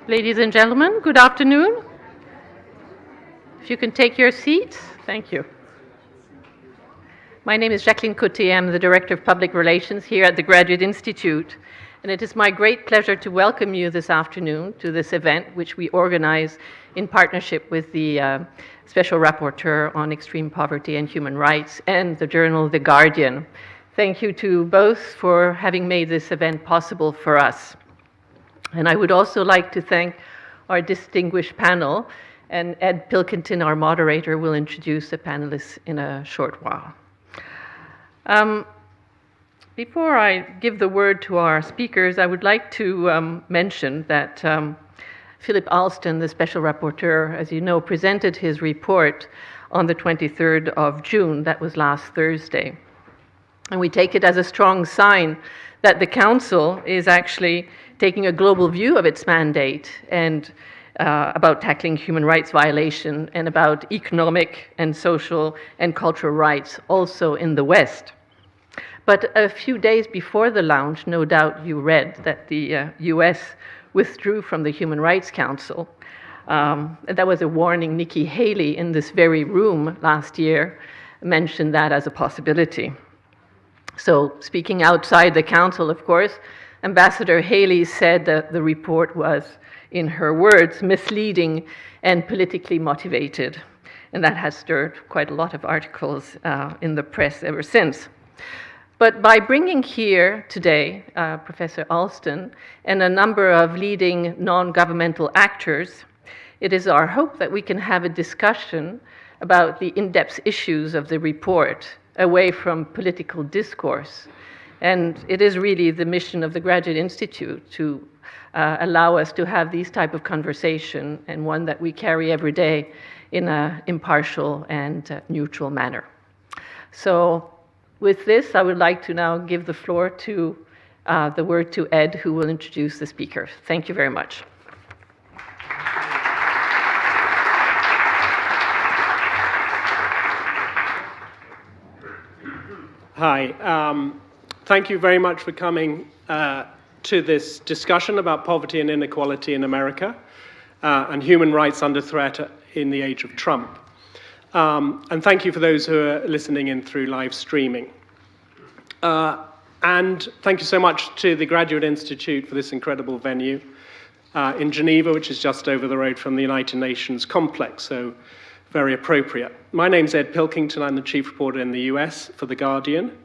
Ladies and gentlemen, good afternoon. If you can take your seats, thank you. My name is Jacqueline Coté. I'm the Director of Public Relations here at the Graduate Institute, and it is my great pleasure to welcome you this afternoon to this event, which we organize in partnership with the Special Rapporteur on Extreme Poverty and Human Rights and the journal The Guardian. Thank you to both for having made this event possible for us. And I would also like to thank our distinguished panel, and Ed Pilkington, our moderator, will introduce the panelists in a short while. Before I give the word to our speakers, I would like to mention that Philip Alston, the Special Rapporteur, as you know, presented his report on the 23rd of June. That was last Thursday. And we take it as a strong sign that the Council is actually taking a global view of its mandate and about tackling human rights violation and about economic and social and cultural rights also in the West. But a few days before the launch, no doubt you read that the US withdrew from the Human Rights Council. That was a warning. Nikki Haley in this very room last year mentioned that as a possibility. So speaking outside the Council, of course, Ambassador Haley said that the report was, in her words, misleading and politically motivated. And that has stirred quite a lot of articles in the press ever since. But by bringing here today Professor Alston and a number of leading non-governmental actors, it is our hope that we can have a discussion about the in-depth issues of the report away from political discourse. And it is really the mission of the Graduate Institute to allow us to have these type of conversation, and one that we carry every day in an impartial and neutral manner. So with this, I would like to now give the floor to the word to Ed, who will introduce the speakers. Thank you very much. Hi. Thank you very much for coming to this discussion about poverty and inequality in America and human rights under threat in the age of Trump. And thank you for those who are listening in through live streaming. And thank you so much to the Graduate Institute for this incredible venue in Geneva, which is just over the road from the United Nations complex, so very appropriate. My name's Ed Pilkington. I'm the chief reporter in the US for The Guardian.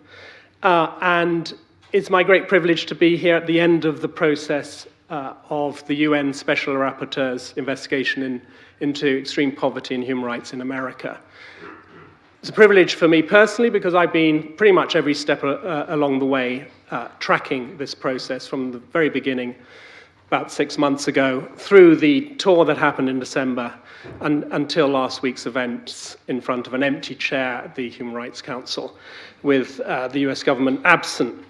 And it's my great privilege to be here at the end of the process of the UN Special Rapporteur's investigation into extreme poverty and human rights in America. It's a privilege for me personally because I've been pretty much every step along the way tracking this process from the very beginning, about 6 months ago, through the tour that happened in December and until last week's events in front of an empty chair at the Human Rights Council with the US government absent.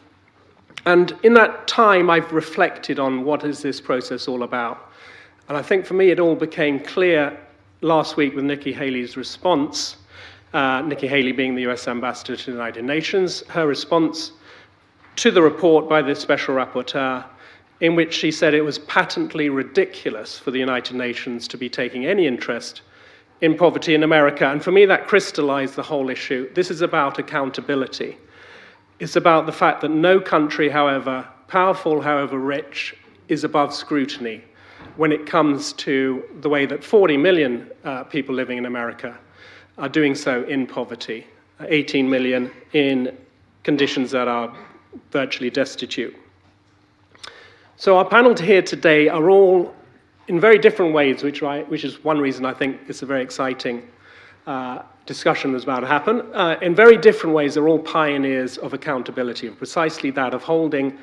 And in that time, I've reflected on what is this process all about. And I think for me, it all became clear last week with Nikki Haley's response, Nikki Haley being the US ambassador to the United Nations, her response to the report by the Special Rapporteur, in which she said it was patently ridiculous for the United Nations to be taking any interest in poverty in America. And for me, that crystallized the whole issue. This is about accountability. It's about the fact that no country, however powerful, however rich, is above scrutiny when it comes to the way that 40 million people living in America are doing so in poverty, 18 million in conditions that are virtually destitute. So our panel here today are all in very different ways, which is one reason I think it's a very exciting discussion that's about to happen. In very different ways, they're all pioneers of accountability, of precisely that, of holding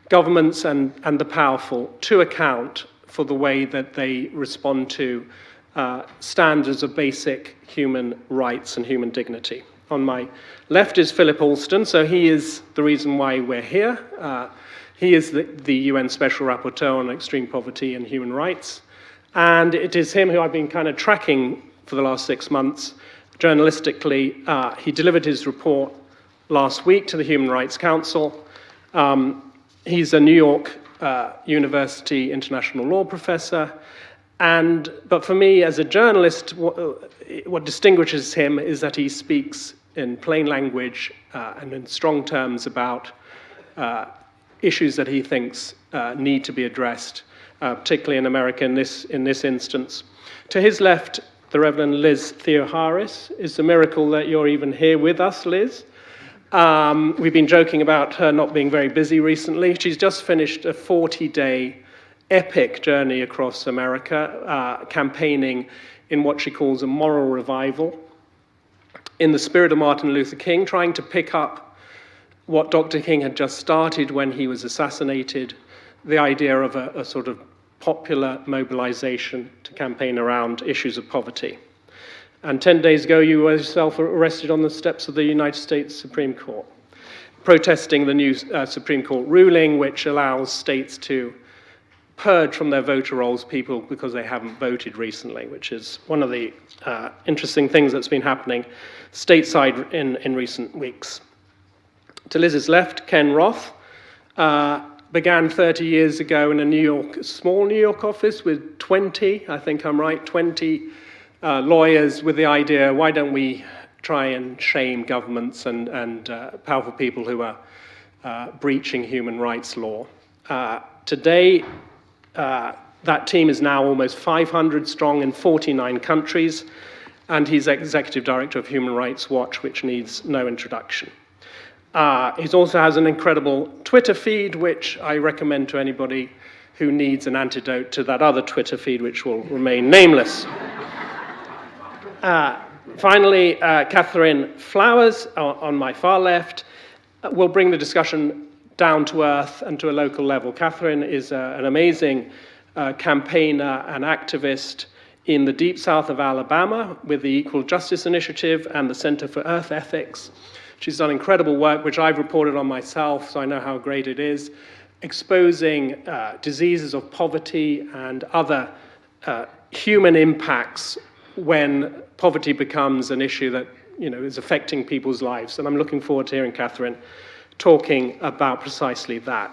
governments and the powerful to account for the way that they respond to standards of basic human rights and human dignity. On my left is Philip Alston, so he is the reason why we're here. He is the UN Special Rapporteur on extreme poverty and human rights. And it is him who I've been kind of tracking for the last 6 months. Journalistically, he delivered his report last week to the Human Rights Council. He's a New York University international law professor. But for me, as a journalist, what distinguishes him is that he speaks in plain language and in strong terms about issues that he thinks need to be addressed, particularly in America in this instance. To his left, the Reverend Liz Theoharis. It's a miracle that you're even here with us, Liz. We've been joking about her not being very busy recently. She's just finished a 40-day epic journey across America, campaigning in what she calls a moral revival, in the spirit of Martin Luther King, trying to pick up what Dr. King had just started when he was assassinated, the idea of a sort of popular mobilization to campaign around issues of poverty. And 10 days ago, you were yourself arrested on the steps of the United States Supreme Court, protesting the new Supreme Court ruling, which allows states to purge from their voter rolls people because they haven't voted recently, which is one of the interesting things that's been happening stateside in recent weeks. To Liz's left, Ken Roth began 30 years ago in a small New York office with 20, I think I'm right, 20 lawyers with the idea, why don't we try and shame governments and powerful people who are breaching human rights law. Today, that team is now almost 500 strong in 49 countries, and he's executive director of Human Rights Watch, which needs no introduction. He also has an incredible Twitter feed, which I recommend to anybody who needs an antidote to that other Twitter feed, which will remain nameless. Finally, Catherine Flowers, on my far left, will bring the discussion down to earth and to a local level. Catherine is an amazing campaigner and activist in the deep south of Alabama with the Equal Justice Initiative and the Center for Earth Ethics. She's done incredible work, which I've reported on myself, so I know how great it is, exposing diseases of poverty and other human impacts when poverty becomes an issue that is affecting people's lives. And I'm looking forward to hearing Catherine talking about precisely that,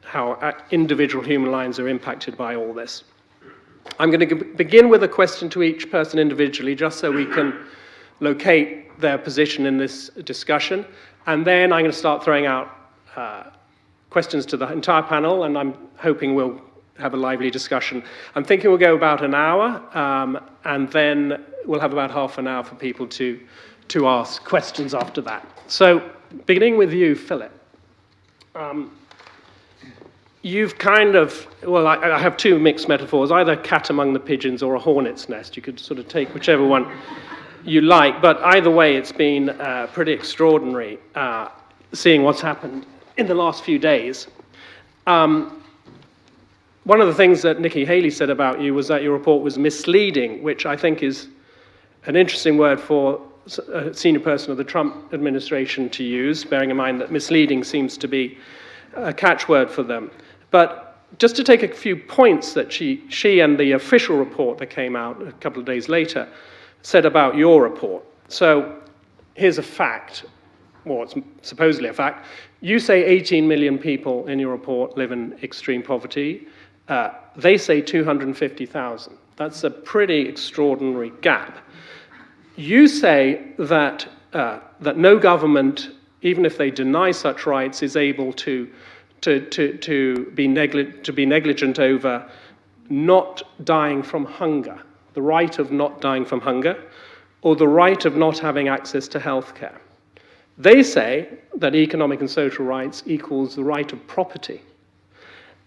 how individual human lives are impacted by all this. I'm going to begin with a question to each person individually, just so we can locate their position in this discussion. And then I'm going to start throwing out questions to the entire panel, and I'm hoping we'll have a lively discussion. I'm thinking we'll go about an hour, and then we'll have about half an hour for people to ask questions after that. So, beginning with you, Philip. You've kind of, well, I have two mixed metaphors, either cat among the pigeons or a hornet's nest. You could sort of take whichever one you like, but either way, it's been pretty extraordinary seeing what's happened in the last few days. One of the things that Nikki Haley said about you was that your report was misleading, which I think is an interesting word for a senior person of the Trump administration to use, bearing in mind that misleading seems to be a catchword for them. But just to take a few points that she and the official report that came out a couple of days later said about your report. So here's a fact, or it's supposedly a fact. You say 18 million people in your report live in extreme poverty. They say 250,000. That's a pretty extraordinary gap. You say that no government, even if they deny such rights, is able to be negligent over not dying from hunger, the right of not dying from hunger, or the right of not having access to healthcare. They say that economic and social rights equals the right of property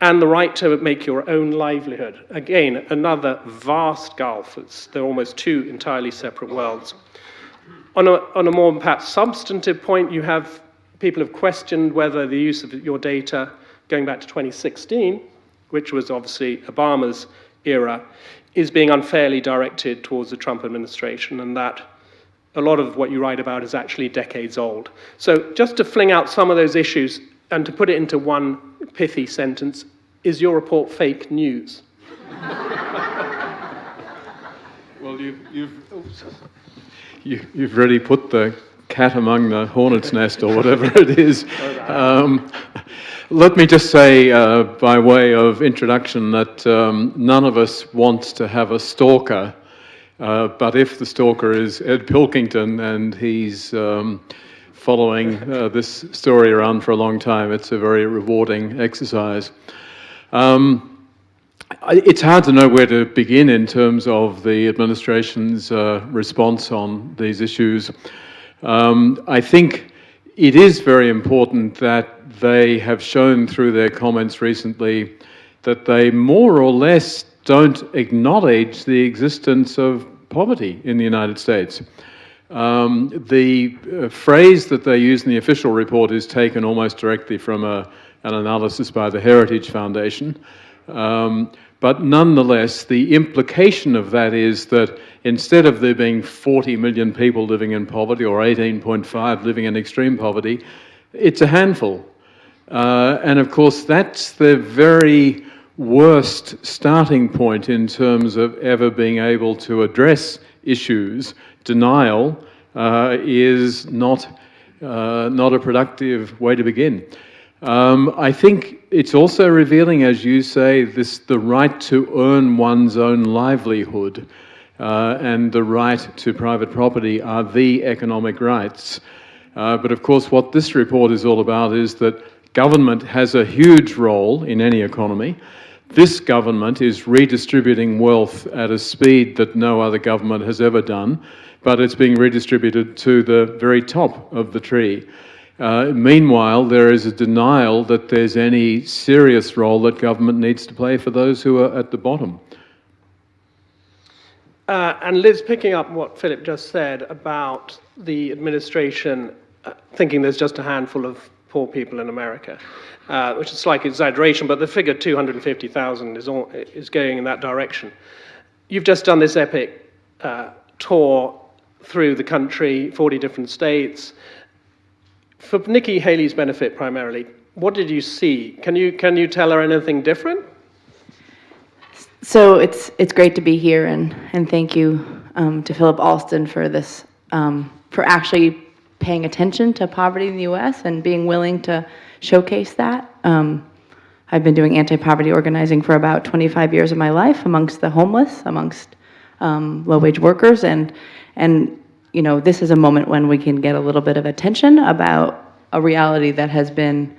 and the right to make your own livelihood. Again, another vast gulf. They're almost two entirely separate worlds. On a more perhaps substantive point, people have questioned whether the use of your data going back to 2016, which was obviously Obama's era, is being unfairly directed towards the Trump administration, and that a lot of what you write about is actually decades old. So just to fling out some of those issues and to put it into one pithy sentence, is your report fake news? Well, you've really put the cat among the hornet's nest or whatever it is. Let me just say, by way of introduction, that none of us wants to have a stalker, but if the stalker is Ed Pilkington and he's following this story around for a long time, it's a very rewarding exercise. It's hard to know where to begin in terms of the administration's response on these issues. I think it is very important that they have shown through their comments recently that they more or less don't acknowledge the existence of poverty in the United States. The phrase that they use in the official report is taken almost directly from an analysis by the Heritage Foundation. But nonetheless, the implication of that is that instead of there being 40 million people living in poverty or 18.5 living in extreme poverty, it's a handful. And of course, that's the very worst starting point in terms of ever being able to address issues. Denial is not a productive way to begin. I think it's also revealing, as you say, the right to earn one's own livelihood and the right to private property are the economic rights. But of course, what this report is all about is that government has a huge role in any economy. This government is redistributing wealth at a speed that no other government has ever done, but it's being redistributed to the very top of the tree. Meanwhile, there is a denial that there's any serious role that government needs to play for those who are at the bottom. And Liz, picking up what Philip just said about the administration thinking there's just a handful of poor people in America, which is a slight exaggeration, but the figure 250,000 is going in that direction. You've just done this epic tour through the country, 40 different states. For Nikki Haley's benefit primarily, what did you see? Can you tell her anything different? So it's great to be here, and thank you to Philip Alston for this, for actually paying attention to poverty in the U.S. and being willing to showcase that. I've been doing anti-poverty organizing for about 25 years of my life amongst the homeless, amongst low-wage workers, and you know, this is a moment when we can get a little bit of attention about a reality that has been,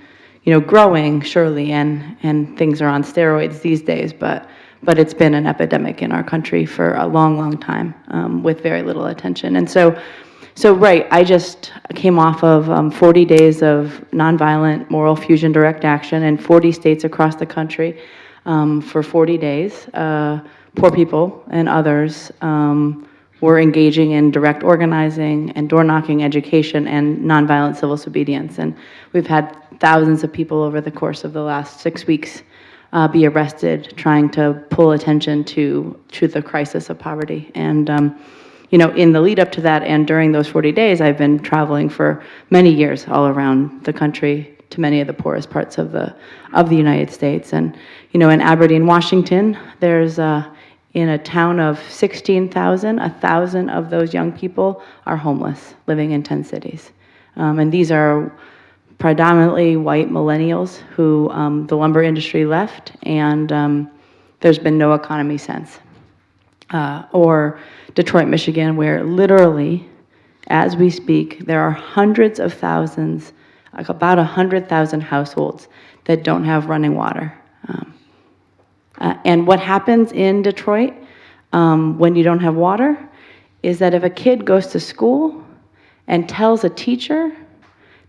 you know, growing surely, and things are on steroids these days, but it's been an epidemic in our country for a long, long time with very little attention. And so right, I just came off of 40 days of nonviolent moral fusion direct action in 40 states across the country for 40 days. Poor people and others were engaging in direct organizing and door-knocking education and nonviolent civil disobedience. And we've had thousands of people over the course of the last 6 weeks be arrested trying to pull attention to the crisis of poverty. And you know, in the lead up to that and during those 40 days, I've been traveling for many years all around the country to many of the poorest parts of the United States. And you know, in Aberdeen, Washington, there's in a town of 16,000, 1,000 of those young people are homeless, living in 10 cities. And these are predominantly white millennials who the lumber industry left, and there's been no economy since. Or Detroit, Michigan, where literally, as we speak, there are hundreds of thousands, like about 100,000 households that don't have running water. And what happens in Detroit when you don't have water is that if a kid goes to school and tells a teacher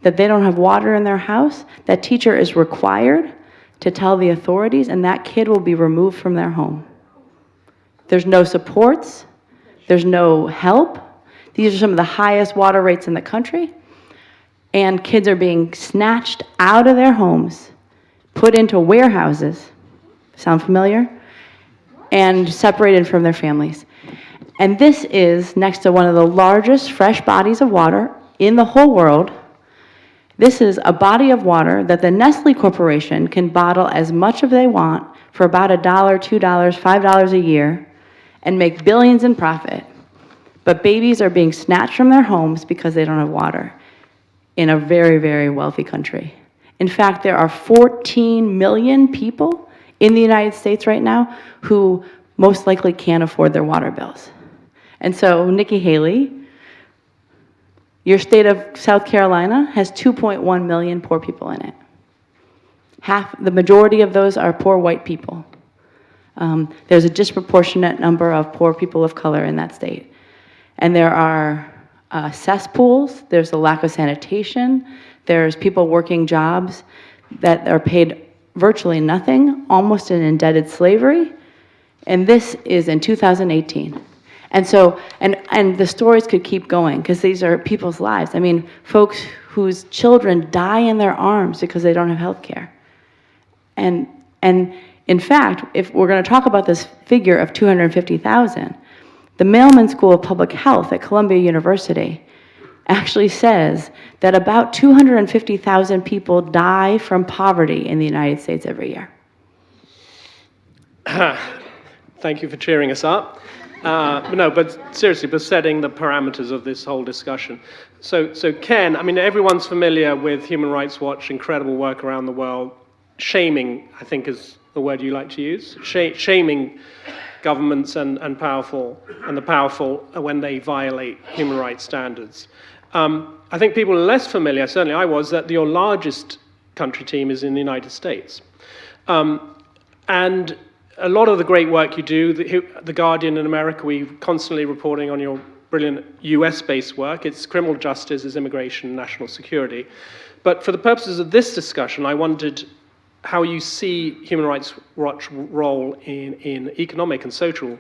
that they don't have water in their house, that teacher is required to tell the authorities, and that kid will be removed from their home. There's no supports, there's no help. These are some of the highest water rates in the country, and kids are being snatched out of their homes, put into warehouses, sound familiar? And separated from their families. And this is next to one of the largest fresh bodies of water in the whole world. This is a body of water that the Nestle Corporation can bottle as much as they want for about $1, $2, $5 a year and make billions in profit. But babies are being snatched from their homes because they don't have water in a very, very wealthy country. In fact, there are 14 million people in the United States right now who most likely can't afford their water bills. And so, Nikki Haley, your state of South Carolina has 2.1 million poor people in it. The majority of those are poor white people. There's a disproportionate number of poor people of color in that state. And there are cesspools, there's a lack of sanitation, there's people working jobs that are paid virtually nothing, almost in indebted slavery, and this is in 2018. And so, and the stories could keep going, because these are people's lives. I mean, folks whose children die in their arms because they don't have health care. And in fact, if we're going to talk about this figure of 250,000, the Mailman School of Public Health at Columbia University actually says that about 250,000 people die from poverty in the United States every year. Thank you for cheering us up. But seriously, but setting the parameters of this whole discussion. So Ken, I mean, everyone's familiar with Human Rights Watch, incredible work around the world. Shaming, I think, is the word you like to use. Shaming governments and the powerful when they violate human rights standards. I think people are less familiar, certainly I was, that your largest country team is in the United States. And a lot of the great work you do, The Guardian in America, we're constantly reporting on your brilliant US-based work. It's criminal justice, it's immigration, national security. But for the purposes of this discussion, I wondered how you see Human Rights Watch role in economic and social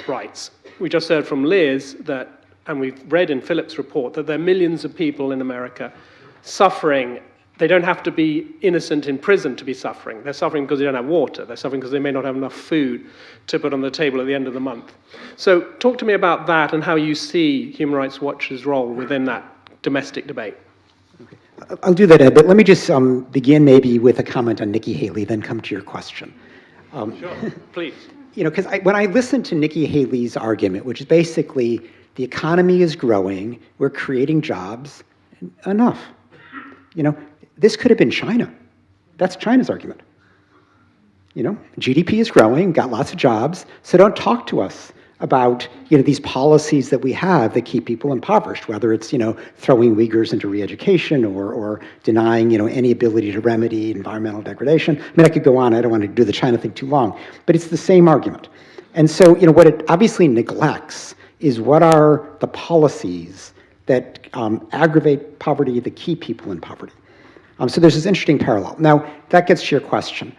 rights. We just heard from Liz that, and we've read in Philip's report, that there are millions of people in America suffering. They don't have to be innocent in prison to be suffering. They're suffering because they don't have water. They're suffering because they may not have enough food to put on the table at the end of the month. So talk to me about that and how you see Human Rights Watch's role within that domestic debate. I'll do that, Ed, but let me just begin maybe with a comment on Nikki Haley, then come to your question. Sure, please. You know, because when I listen to Nikki Haley's argument, which is basically the economy is growing, we're creating jobs, enough. You know, this could have been China. That's China's argument. You know, GDP is growing, got lots of jobs, so don't talk to us about, you know, these policies that we have that keep people impoverished, whether it's, you know, throwing Uyghurs into re-education or denying, you know, any ability to remedy environmental degradation. I mean, I could go on. I don't want to do the China thing too long, but it's the same argument. And so, you know, what it obviously neglects is what are the policies that aggravate poverty, that keep people in poverty. So there's this interesting parallel. Now, that gets to your question.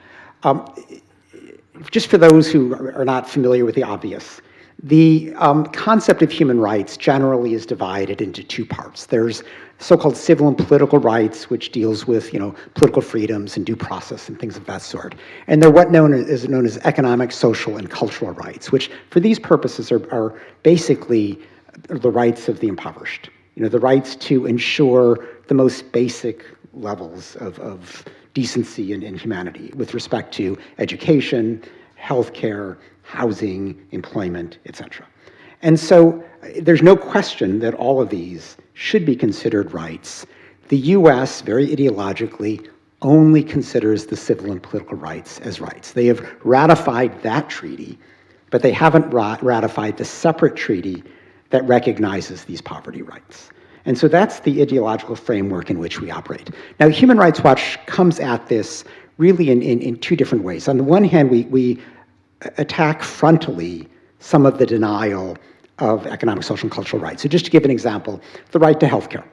Just for those who are not familiar with the obvious, the concept of human rights generally is divided into two parts. There's so-called civil and political rights, which deals with, you know, political freedoms and due process and things of that sort. And they're what is known as economic, social, and cultural rights, which for these purposes are basically the rights of the impoverished. You know, the rights to ensure the most basic levels of decency and humanity with respect to education, healthcare, housing, employment, etc. And so there's no question that all of these should be considered rights. The US, very ideologically, only considers the civil and political rights as rights. They have ratified that treaty, but they haven't ratified the separate treaty that recognizes these poverty rights. And so that's the ideological framework in which we operate. Now, Human Rights Watch comes at this really in two different ways. On the one hand, we attack frontally some of the denial of economic, social, and cultural rights. So just to give an example, the right to healthcare,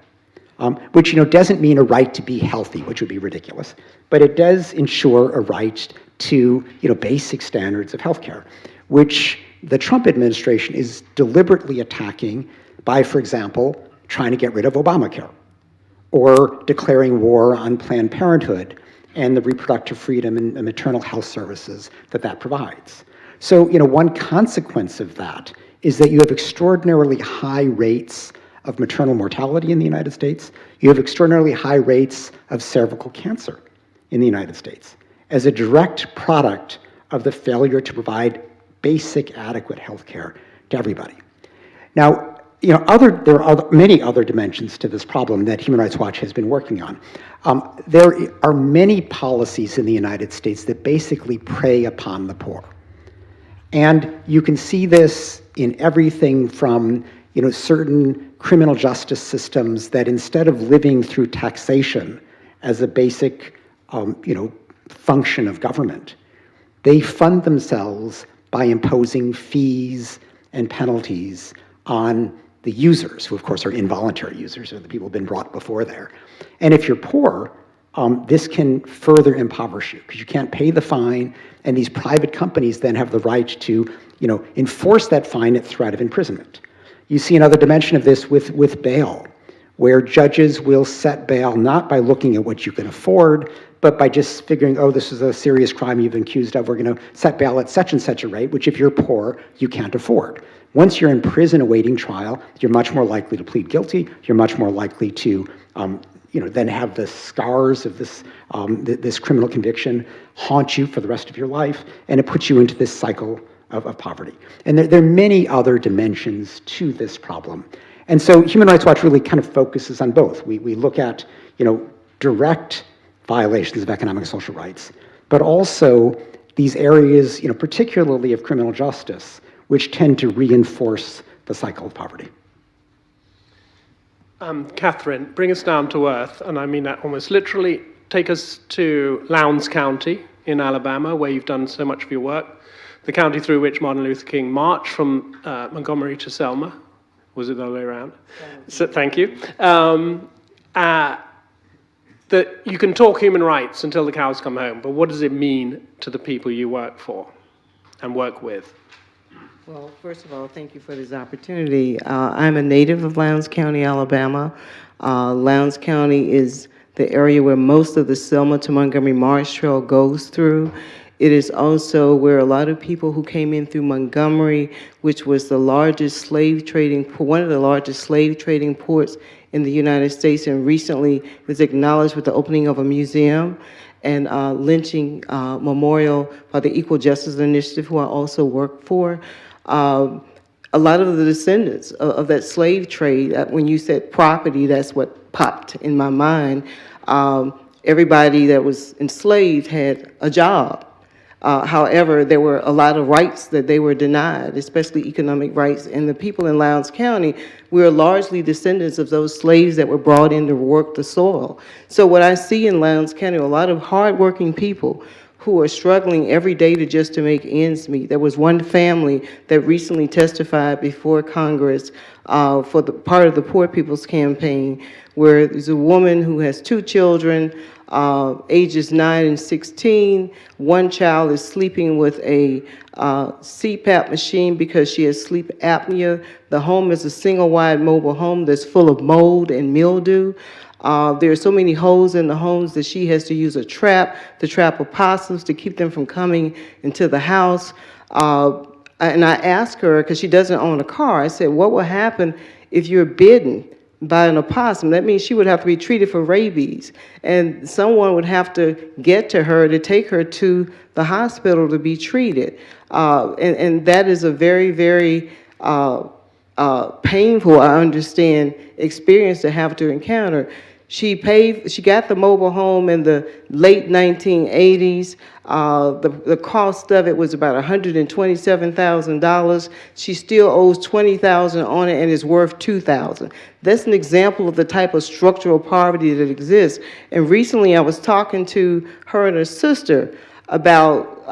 which, you know, doesn't mean a right to be healthy, which would be ridiculous, but it does ensure a right to, you know, basic standards of healthcare, which the Trump administration is deliberately attacking by, for example, trying to get rid of Obamacare or declaring war on Planned Parenthood and the reproductive freedom and maternal health services that provides. So, you know, one consequence of that is that you have extraordinarily high rates of maternal mortality in the United States. You have extraordinarily high rates of cervical cancer in the United States as a direct product of the failure to provide basic, adequate health care to everybody. Now, there are many other dimensions to this problem that Human Rights Watch has been working on. There are many policies in the United States that basically prey upon the poor. And you can see this in everything from, certain criminal justice systems that instead of living through taxation as a basic, function of government, they fund themselves by imposing fees and penalties on the users, who of course are involuntary users, or the people who've been brought before there. And if you're poor, this can further impoverish you because you can't pay the fine, and these private companies then have the right to, enforce that fine at threat of imprisonment. You see another dimension of this with bail, where judges will set bail not by looking at what you can afford, but by just figuring, oh, this is a serious crime you've been accused of, we're going to set bail at such and such a rate, which if you're poor, you can't afford. Once you're in prison awaiting trial, you're much more likely to plead guilty, you're much more likely to then have the scars of this criminal conviction haunt you for the rest of your life, and it puts you into this cycle of poverty. And there are many other dimensions to this problem. And so Human Rights Watch really kind of focuses on both. We look at, direct violations of economic and social rights, but also these areas, particularly of criminal justice, which tend to reinforce the cycle of poverty. Catherine, bring us down to earth, and I mean that almost literally. Take us to Lowndes County in Alabama, where you've done so much of your work, the county through which Martin Luther King marched from Montgomery to Selma. Was it the other way around? So, thank you. That you can talk human rights until the cows come home, but what does it mean to the people you work for and work with? Well, first of all, thank you for this opportunity. I'm a native of Lowndes County, Alabama. Lowndes County is the area where most of the Selma to Montgomery March Trail goes through. It is also where a lot of people who came in through Montgomery, which was the largest slave trading, one of the largest slave trading ports in the United States, and recently was acknowledged with the opening of a museum and lynching memorial by the Equal Justice Initiative, who I also work for. A lot of the descendants of that slave trade, when you said property, that's what popped in my mind. Everybody that was enslaved had a job. However, there were a lot of rights that they were denied, especially economic rights. And the people in Lowndes County, we're largely descendants of those slaves that were brought in to work the soil. So what I see in Lowndes County, a lot of hardworking people who are struggling every day to make ends meet. There was one family that recently testified before Congress for the part of the Poor People's Campaign, where there's a woman who has 2 children, ages 9 and 16. One child is sleeping with a CPAP machine because she has sleep apnea. The home is a single-wide mobile home that's full of mold and mildew. There are so many holes in the homes that she has to use a trap to trap opossums to keep them from coming into the house. And I asked her, because she doesn't own a car, I said, what will happen if you're bitten by an opossum? That means she would have to be treated for rabies. And someone would have to get to her to take her to the hospital to be treated. And that is a very, very painful, I understand, experience to have to encounter. She got the mobile home in the late 1980s. The cost of it was about $127,000. She still owes $20,000 on it and is worth $2,000. That's an example of the type of structural poverty that exists. And recently I was talking to her and her sister about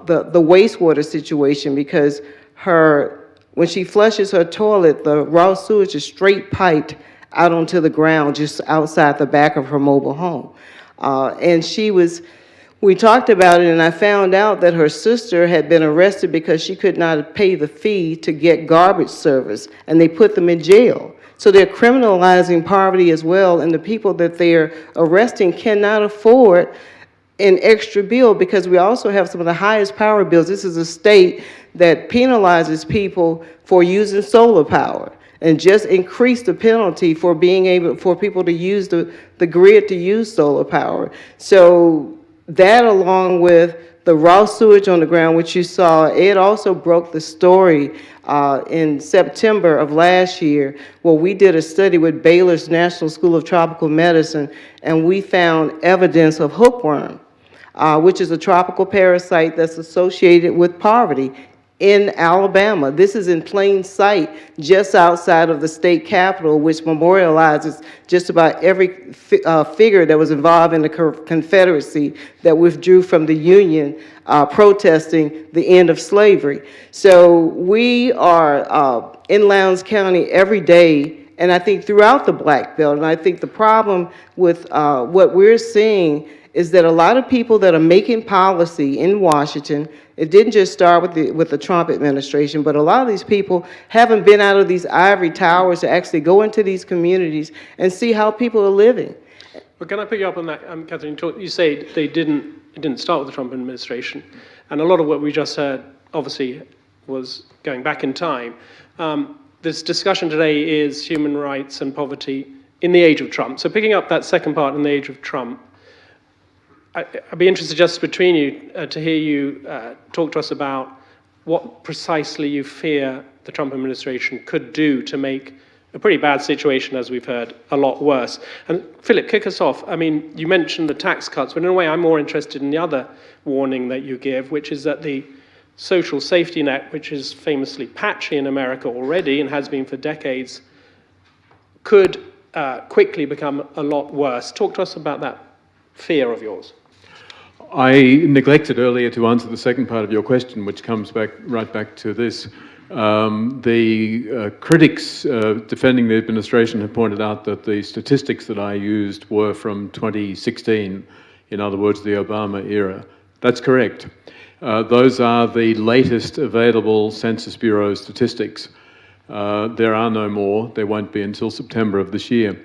the wastewater situation, because when she flushes her toilet, the raw sewage is straight piped out onto the ground just outside the back of her mobile home. And we talked about it, and I found out that her sister had been arrested because she could not pay the fee to get garbage service, and they put them in jail. So they're criminalizing poverty as well, and the people that they're arresting cannot afford an extra bill, because we also have some of the highest power bills. This is a state that penalizes people for using solar power, and just increase the penalty for people to use the grid to use solar power. So that, along with the raw sewage on the ground, which you saw. Ed also broke the story in September of last year, where we did a study with Baylor's National School of Tropical Medicine, and we found evidence of hookworm, which is a tropical parasite that's associated with poverty in Alabama. This is in plain sight just outside of the state capitol, which memorializes just about every figure that was involved in the Confederacy that withdrew from the Union protesting the end of slavery. So we are in Lowndes County every day, and I think throughout the Black Belt, and I think the problem with what we're seeing is that a lot of people that are making policy in Washington, it didn't just start with the Trump administration, but a lot of these people haven't been out of these ivory towers to actually go into these communities and see how people are living. Well, can I pick you up on that, Catherine? You say it didn't start with the Trump administration, and a lot of what we just heard, obviously, was going back in time. This discussion today is human rights and poverty in the age of Trump. So picking up that second part, in the age of Trump, I'd be interested just between you to hear you talk to us about what precisely you fear the Trump administration could do to make a pretty bad situation, as we've heard, a lot worse. And Philip, kick us off. I mean, you mentioned the tax cuts, but in a way I'm more interested in the other warning that you give, which is that the social safety net, which is famously patchy in America already and has been for decades, could quickly become a lot worse. Talk to us about that fear of yours. I neglected earlier to answer the second part of your question, which comes right back to this. The critics defending the administration have pointed out that the statistics that I used were from 2016, in other words, the Obama era. That's correct. Those are the latest available Census Bureau statistics. There are no more. There won't be until September of this year.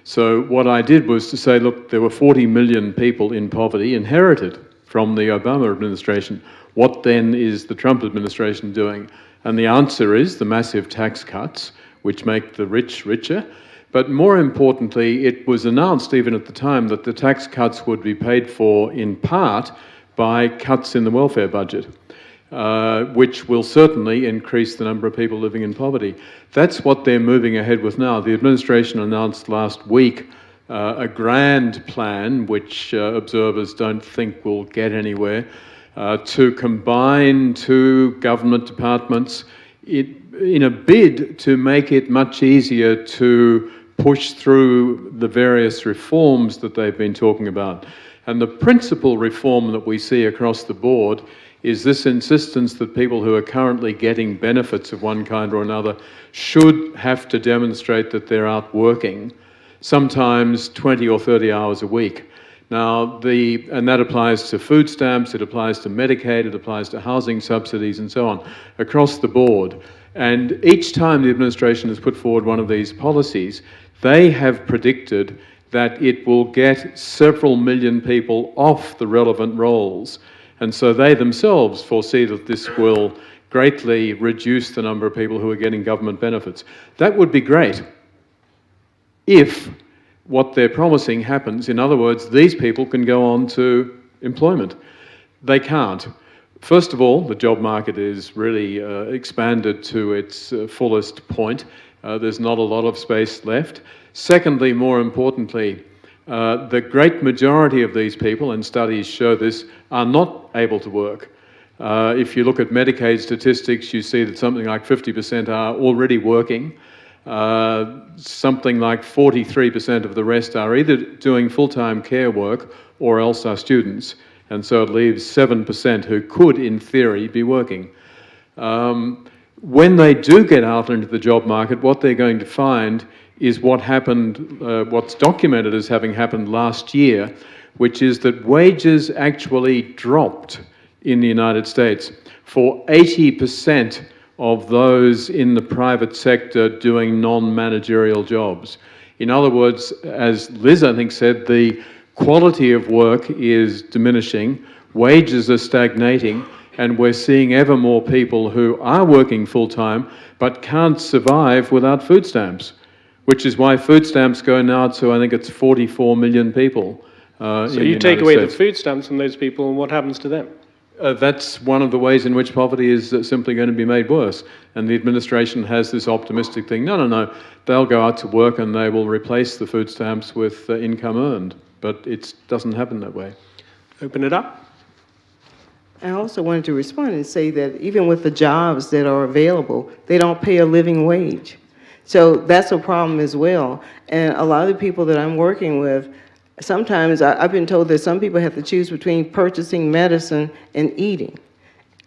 So what I did was to say, look, there were 40 million people in poverty inherited from the Obama administration. What then is the Trump administration doing? And the answer is the massive tax cuts, which make the rich richer. But more importantly, it was announced even at the time that the tax cuts would be paid for in part by cuts in the welfare budget, which will certainly increase the number of people living in poverty. That's what they're moving ahead with now. The administration announced last week a grand plan, which observers don't think will get anywhere, to combine two government departments in a bid to make it much easier to push through the various reforms that they've been talking about. And the principal reform that we see across the board is this insistence that people who are currently getting benefits of one kind or another should have to demonstrate that they're out working, sometimes 20 or 30 hours a week. Now, and that applies to food stamps, it applies to Medicaid, it applies to housing subsidies and so on, across the board. And each time the administration has put forward one of these policies, they have predicted that it will get several million people off the relevant rolls. And so they themselves foresee that this will greatly reduce the number of people who are getting government benefits. That would be great if what they're promising happens. In other words, these people can go on to employment. They can't. First of all, the job market is really expanded to its fullest point. There's not a lot of space left. Secondly, more importantly, the great majority of these people, and studies show this, are not able to work. If you look at Medicaid statistics, you see that something like 50% are already working. Something like 43% of the rest are either doing full-time care work or else are students. And so it leaves 7% who could, in theory, be working. When they do get out into the job market, what they're going to find is what happened, what's documented as having happened last year, which is that wages actually dropped in the United States for 80% of those in the private sector doing non-managerial jobs. In other words, as Liz, I think, said, the quality of work is diminishing, wages are stagnating, and we're seeing ever more people who are working full-time but can't survive without food stamps, which is why food stamps go now to, I think it's 44 million people. So you take away the food stamps from those people, and what happens to them? That's one of the ways in which poverty is simply going to be made worse. And the administration has this optimistic thing, no, they'll go out to work and they will replace the food stamps with income earned. But it doesn't happen that way. Open it up. I also wanted to respond and say that even with the jobs that are available, they don't pay a living wage. So that's a problem as well. And a lot of the people that I'm working with, sometimes I've been told that some people have to choose between purchasing medicine and eating.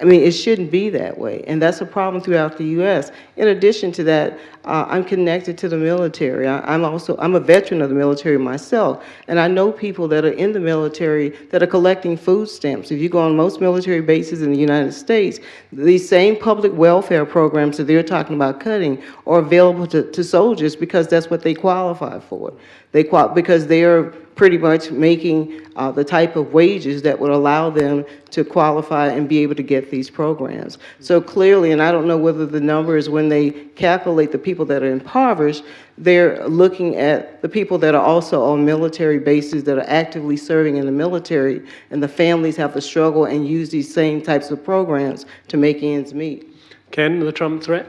I mean, it shouldn't be that way, and that's a problem throughout the U.S. In addition to that, I'm connected to the military. I'm a veteran of the military myself, and I know people that are in the military that are collecting food stamps. If you go on most military bases in the United States, these same public welfare programs that they're talking about cutting are available to soldiers because that's what they qualify for. Because they are pretty much making the type of wages that would allow them to qualify and be able to get these programs. So clearly, and I don't know whether the numbers, when they calculate the people that are impoverished, they're looking at the people that are also on military bases that are actively serving in the military, and the families have to struggle and use these same types of programs to make ends meet. Ken, the Trump threat?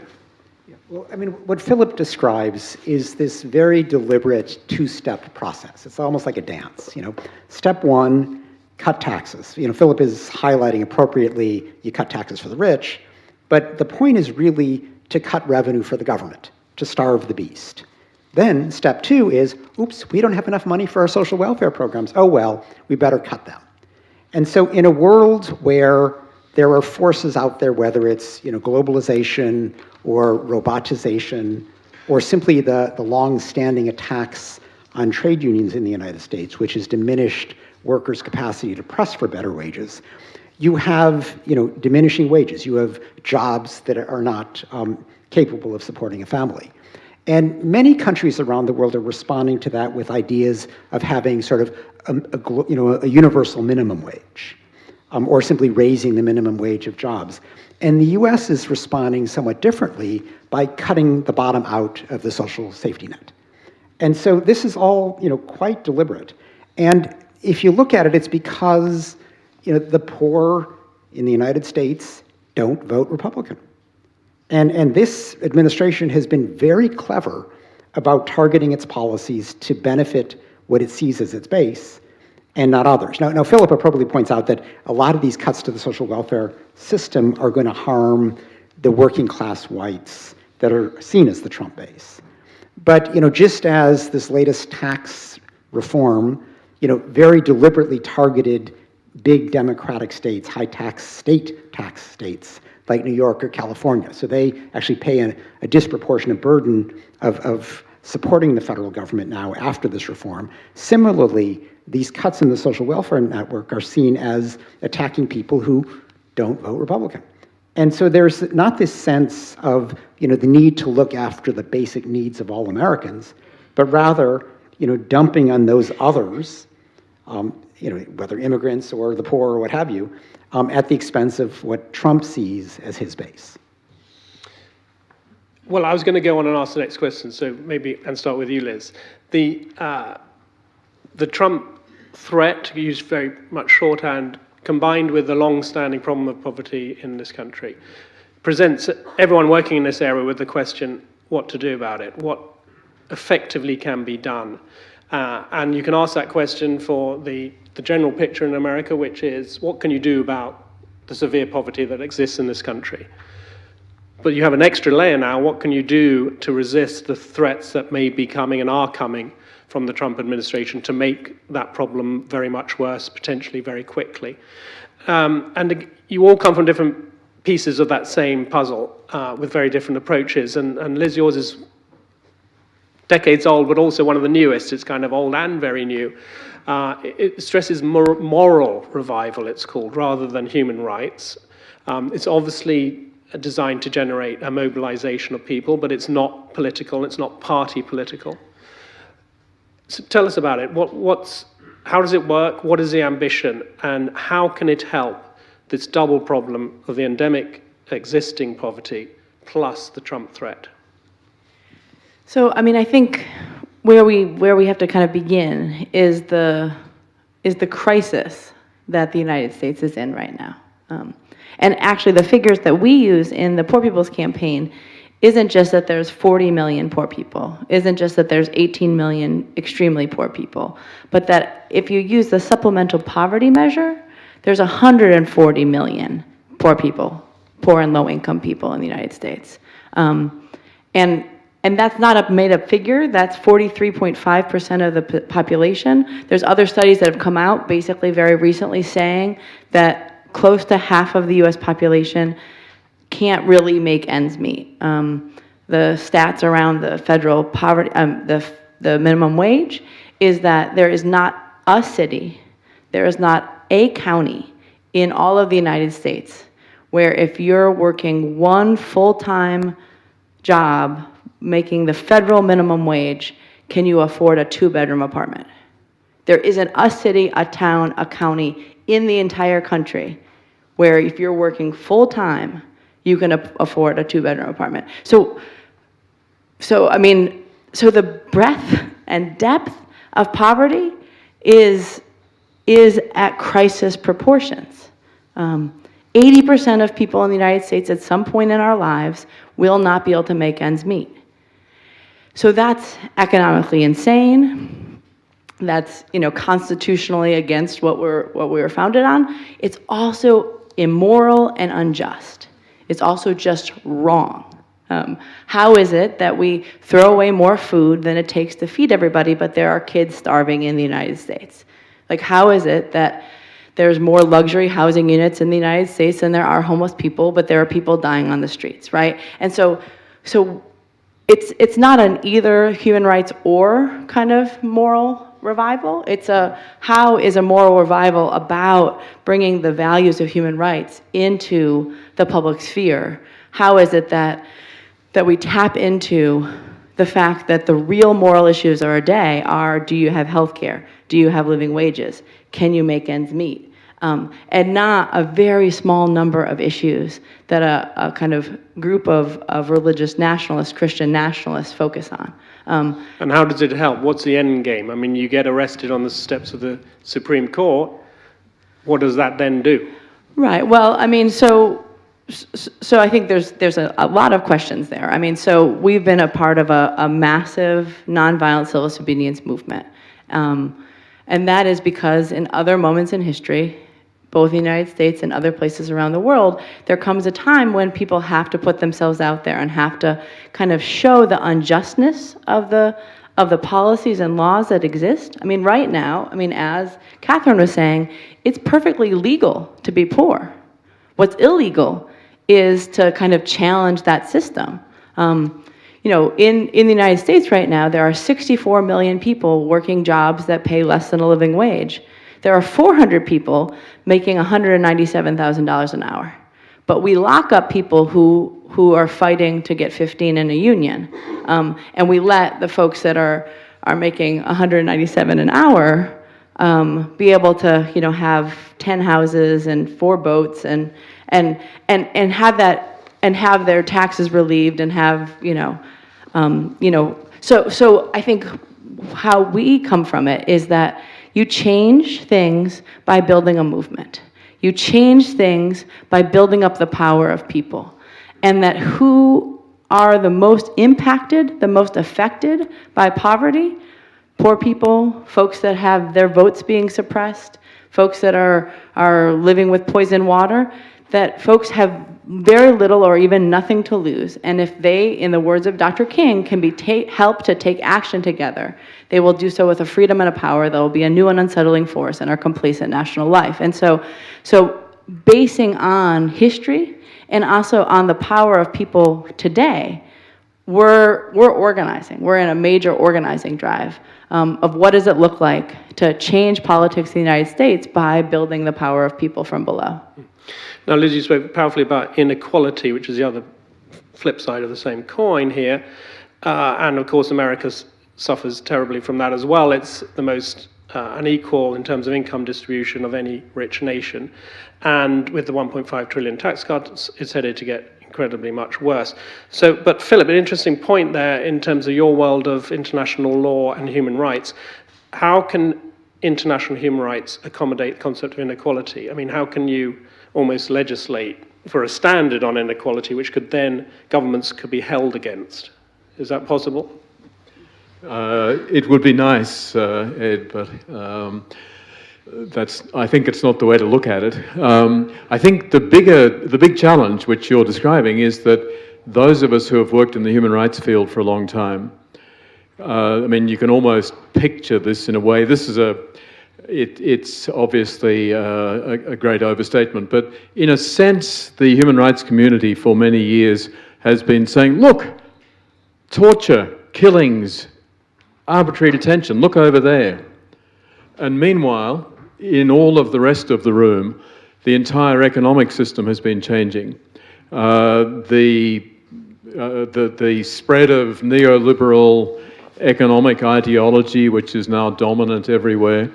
Well, I mean, what Philip describes is this very deliberate two-step process. It's almost like a dance, Step one, cut taxes. Philip is highlighting appropriately, you cut taxes for the rich, but the point is really to cut revenue for the government, to starve the beast. Then step two is, oops, we don't have enough money for our social welfare programs. Oh, well, we better cut them. And so in a world where there are forces out there, whether it's globalization or robotization, or simply the long-standing attacks on trade unions in the United States, which has diminished workers' capacity to press for better wages, you have diminishing wages. You have jobs that are not capable of supporting a family. And many countries around the world are responding to that with ideas of having sort of a universal minimum wage, or simply raising the minimum wage of jobs. And the US is responding somewhat differently by cutting the bottom out of the social safety net. And so this is all quite deliberate. And if you look at it, it's because the poor in the United States don't vote Republican. And this administration has been very clever about targeting its policies to benefit what it sees as its base and not others. Now Philip appropriately points out that a lot of these cuts to the social welfare system are going to harm the working class whites that are seen as the Trump base. But just as this latest tax reform, very deliberately targeted big Democratic states, high tax states like New York or California. So they actually pay a disproportionate burden of supporting the federal government now after this reform. Similarly, these cuts in the social welfare network are seen as attacking people who don't vote Republican. And so there's not this sense of the need to look after the basic needs of all Americans, but rather dumping on those others, whether immigrants or the poor or what have you, at the expense of what Trump sees as his base. Well, I was going to go on and ask the next question, so maybe and start with you, Liz. The Trump threat, to use very much shorthand, combined with the long-standing problem of poverty in this country, presents everyone working in this area with the question, what to do about it? What effectively can be done? And you can ask that question for the general picture in America, which is, what can you do about the severe poverty that exists in this country? But you have an extra layer now. What can you do to resist the threats that may be coming and are coming from the Trump administration to make that problem very much worse, potentially very quickly? And you all come from different pieces of that same puzzle with very different approaches. And Liz, yours is decades old, but also one of the newest. It's kind of old and very new. It stresses moral revival, it's called, rather than human rights. It's obviously designed to generate a mobilization of people, but it's not political, it's not party political. So tell us about it. How does it work? What is the ambition? And how can it help this double problem of the endemic existing poverty plus the Trump threat? So, I mean, I think where we have to kind of begin is the crisis that the United States is in right now. And actually, the figures that we use in the Poor People's Campaign isn't just that there's 40 million poor people, isn't just that there's 18 million extremely poor people, but that if you use the supplemental poverty measure, there's 140 million poor people, poor and low-income people in the United States. And that's not a made-up figure. That's 43.5% of the population. There's other studies that have come out basically very recently saying that close to half of the US population can't really make ends meet. The stats around the federal poverty, the minimum wage, is that there is not a city, there is not a county in all of the United States where if you're working one full-time job making the federal minimum wage, can you afford a 2-bedroom apartment? There isn't a city, a town, a county in the entire country where if you're working full-time, you can afford a 2-bedroom apartment. So the breadth and depth of poverty is at crisis proportions. 80% of people in the United States at some point in our lives will not be able to make ends meet. So that's economically insane. That's, constitutionally against what we were founded on. It's also immoral and unjust. It's also just wrong. How is it that we throw away more food than it takes to feed everybody, but there are kids starving in the United States? Like, how is it that there's more luxury housing units in the United States than there are homeless people, but there are people dying on the streets, right? And so it's not an either human rights or kind of moral revival. It's how is a moral revival about bringing the values of human rights into the public sphere? How is it that we tap into the fact that the real moral issues of our day are, do you have health care? Do you have living wages? Can you make ends meet? And not a very small number of issues that a kind of group of religious nationalists, Christian nationalists focus on. And how does it help? What's the end game? I mean, you get arrested on the steps of the Supreme Court. What does that then do? Right. Well, I mean, so I think there's a lot of questions there. I mean, so we've been a part of a massive nonviolent civil disobedience movement. And that is because in other moments in history, both in the United States and other places around the world, there comes a time when people have to put themselves out there and have to kind of show the unjustness of the policies and laws that exist. I mean, right now, as Catherine was saying, it's perfectly legal to be poor. What's illegal is to kind of challenge that system. In the United States right now, there are 64 million people working jobs that pay less than a living wage. There are 400 people making $197,000 an hour. But we lock up people who are fighting to get 15 in a union. And we let the folks that are making $197 an hour be able to, have 10 houses and 4 boats and have that, and have their taxes relieved and have, so I think how we come from it is that you change things by building a movement. You change things by building up the power of people. And that who are the most impacted, the most affected by poverty? Poor people, folks that have their votes being suppressed, folks that are living with poisoned water, that folks have very little or even nothing to lose. And if they, in the words of Dr. King, can be helped to take action together, they will do so with a freedom and a power that will be a new and unsettling force in our complacent national life. And so basing on history and also on the power of people today, we're organizing. We're in a major organizing drive of what does it look like to change politics in the United States by building the power of people from below. Now, Liz, you spoke powerfully about inequality, which is the other flip side of the same coin here. And of course, America suffers terribly from that as well. It's the most unequal in terms of income distribution of any rich nation. And with the 1.5 trillion tax cuts, it's headed to get incredibly much worse. But Philip, an interesting point there in terms of your world of international law and human rights. How can international human rights accommodate the concept of inequality? I mean, how can you almost legislate for a standard on inequality, which governments could be held against. Is that possible? It would be nice, Ed, but I think it's not the way to look at it. I think the big challenge which you're describing is that those of us who have worked in the human rights field for a long time, I mean, you can almost picture this in a way. It's obviously a great overstatement, but in a sense, the human rights community for many years has been saying, look, torture, killings, arbitrary detention, look over there. And meanwhile, in all of the rest of the room, the entire economic system has been changing. The spread of neoliberal economic ideology, which is now dominant everywhere,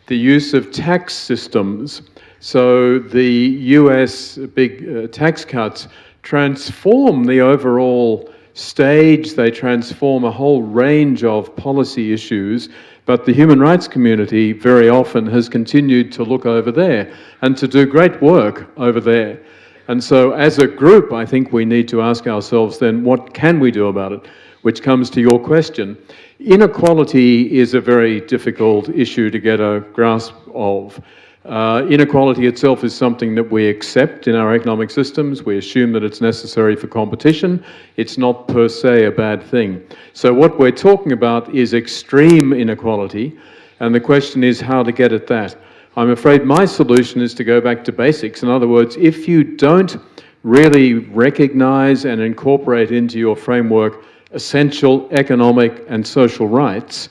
the use of tax systems. So the US big tax cuts transform the overall stage, they transform a whole range of policy issues, but the human rights community very often has continued to look over there and to do great work over there. And so as a group, I think we need to ask ourselves then, what can we do about it? Which comes to your question. Inequality is a very difficult issue to get a grasp of. Inequality itself is something that we accept in our economic systems. We assume that it's necessary for competition. It's not per se a bad thing. So what we're talking about is extreme inequality, and the question is how to get at that. I'm afraid my solution is to go back to basics. In other words, if you don't really recognize and incorporate into your framework essential economic and social rights,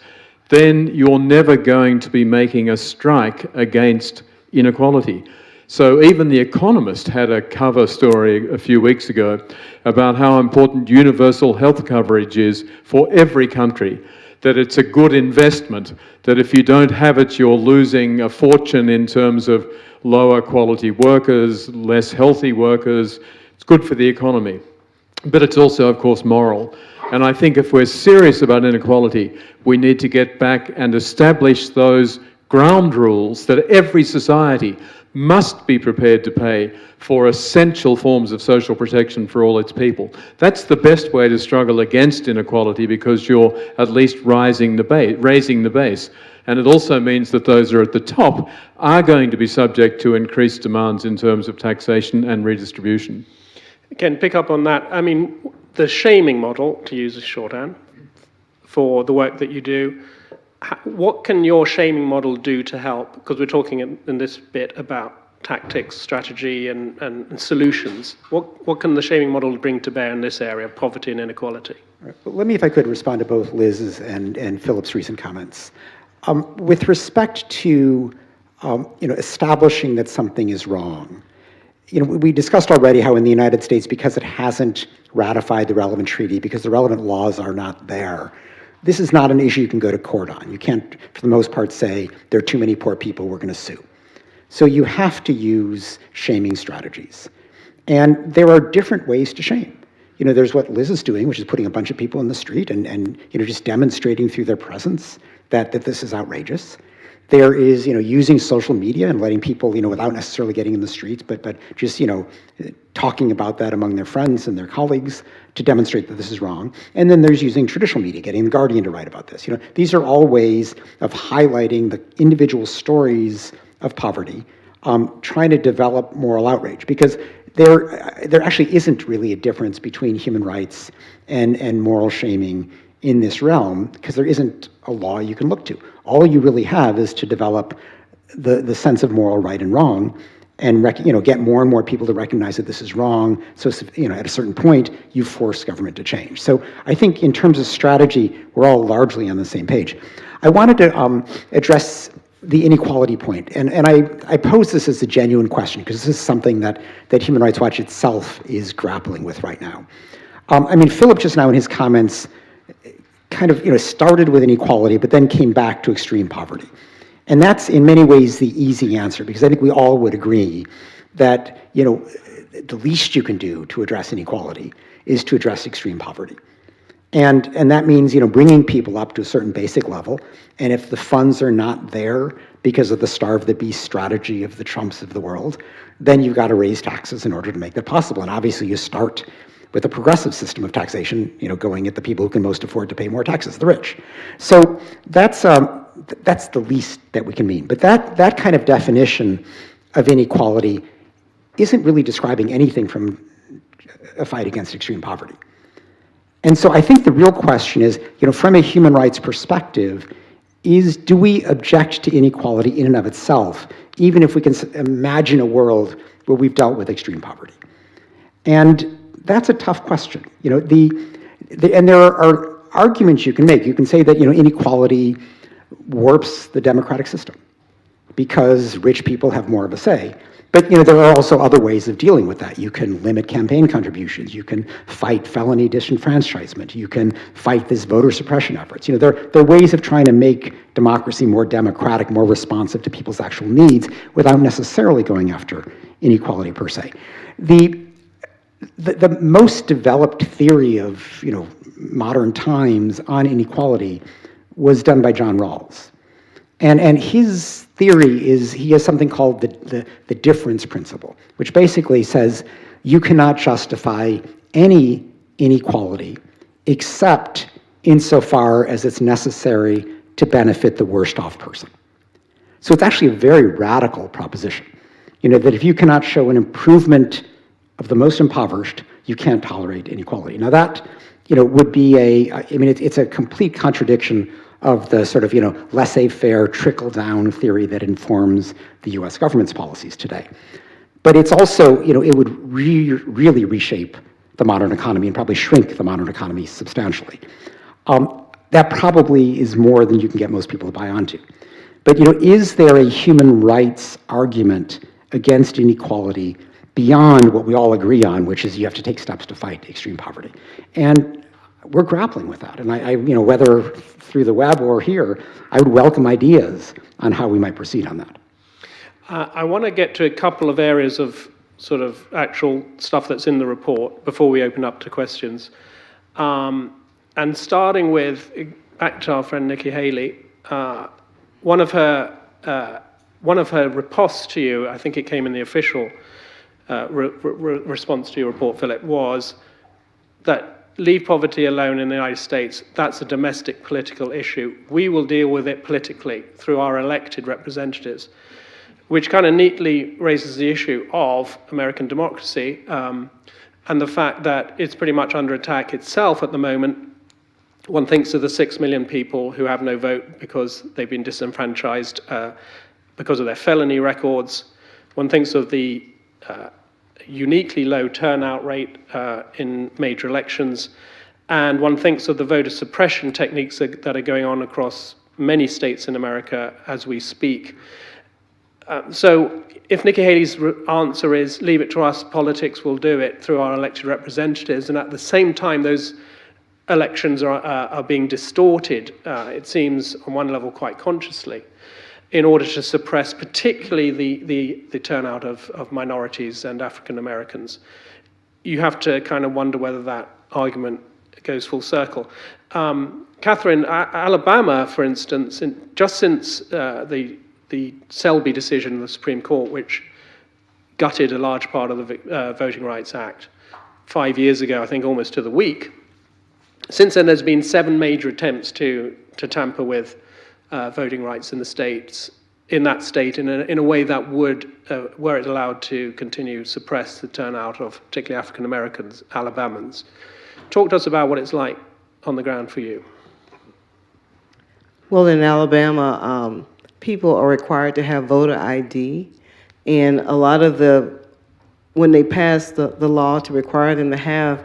then you're never going to be making a strike against inequality. So even The Economist had a cover story a few weeks ago about how important universal health coverage is for every country, that it's a good investment, that if you don't have it, you're losing a fortune in terms of lower quality workers, less healthy workers. It's good for the economy. But it's also, of course, moral. And I think if we're serious about inequality, we need to get back and establish those ground rules that every society must be prepared to pay for essential forms of social protection for all its people. That's the best way to struggle against inequality, because you're at least raising the base. And it also means that those who are at the top are going to be subject to increased demands in terms of taxation and redistribution. Again, pick up on that. I mean, the shaming model, to use a shorthand, for the work that you do, what can your shaming model do to help? Because we're talking in this bit about tactics, strategy, and solutions. What can the shaming model bring to bear in this area of poverty and inequality? Well, let me, if I could, respond to both Liz's and Philip's recent comments. With respect to establishing that something is wrong, we discussed already how in the United States, because it hasn't ratified the relevant treaty, because the relevant laws are not there, this is not an issue you can go to court on. You can't, for the most part, say there are too many poor people, we're going to sue. So you have to use shaming strategies. And there are different ways to shame. There's what Liz is doing, which is putting a bunch of people in the street and just demonstrating through their presence that this is outrageous. There is, using social media and letting people, without necessarily getting in the streets, but just, talking about that among their friends and their colleagues to demonstrate that this is wrong. And then there's using traditional media, getting The Guardian to write about this. These are all ways of highlighting the individual stories of poverty, trying to develop moral outrage, because there actually isn't really a difference between human rights and moral shaming in this realm, because there isn't a law you can look to. All you really have is to develop the sense of moral right and wrong, and get more and more people to recognize that this is wrong. So at a certain point, you force government to change. So I think in terms of strategy, we're all largely on the same page. I wanted to address the inequality point, and I pose this as a genuine question, because this is something that Human Rights Watch itself is grappling with right now. Philip just now in his comments kind of started with inequality, but then came back to extreme poverty. And that's in many ways the easy answer, because I think we all would agree that the least you can do to address inequality is to address extreme poverty. And that means, bringing people up to a certain basic level. And if the funds are not there because of the starve the beast strategy of the Trumps of the world, then you've got to raise taxes in order to make that possible. And obviously you start with a progressive system of taxation, going at the people who can most afford to pay more taxes, the rich. So that's the least that we can mean. But that kind of definition of inequality isn't really describing anything from a fight against extreme poverty. And so I think the real question is, from a human rights perspective, do we object to inequality in and of itself, even if we can imagine a world where we've dealt with extreme poverty? And that's a tough question. And there are arguments you can make. You can say that inequality warps the democratic system because rich people have more of a say. But there are also other ways of dealing with that. You can limit campaign contributions. You can fight felony disenfranchisement. You can fight these voter suppression efforts. There are ways of trying to make democracy more democratic, more responsive to people's actual needs without necessarily going after inequality per se. The most developed theory of modern times on inequality was done by John Rawls. And his theory is, he has something called the difference principle, which basically says you cannot justify any inequality except insofar as it's necessary to benefit the worst off person. So it's actually a very radical proposition, that if you cannot show an improvement of the most impoverished, you can't tolerate inequality. Now that, would be it's a complete contradiction of the sort of, laissez-faire, trickle-down theory that informs the US government's policies today. But it's also, it would really reshape the modern economy and probably shrink the modern economy substantially. That probably is more than you can get most people to buy onto. But, is there a human rights argument against inequality beyond what we all agree on, which is you have to take steps to fight extreme poverty? And we're grappling with that. And I whether through the web or here, I would welcome ideas on how we might proceed on that. I want to get to a couple of areas of sort of actual stuff that's in the report before we open up to questions. And starting with, back to our friend Nikki Haley, one of her riposts to you, I think it came in the official response to your report, Philip, was that leave poverty alone in the United States, that's a domestic political issue. We will deal with it politically through our elected representatives, which kind of neatly raises the issue of American democracy and the fact that it's pretty much under attack itself at the moment. One thinks of the 6 million people who have no vote because they've been disenfranchised because of their felony records. One thinks of the uniquely low turnout rate in major elections. And one thinks of the voter suppression techniques that are going on across many states in America as we speak. So if Nikki Haley's answer is, leave it to us, politics will do it through our elected representatives, and at the same time those elections are being distorted, it seems on one level quite consciously, in order to suppress particularly the turnout of minorities and African Americans. You have to kind of wonder whether that argument goes full circle. Catherine, Alabama, for instance, just since the Selby decision in the Supreme Court, which gutted a large part of the Voting Rights Act 5 years ago, I think almost to the week, since then there's been 7 major attempts to tamper with voting rights in that state in a way that would, were it allowed to continue, suppress the turnout of particularly African Americans, Alabamans. Talk to us about what it's like on the ground for you. Well, in Alabama, people are required to have voter ID, and a lot of when they passed the law to require them to have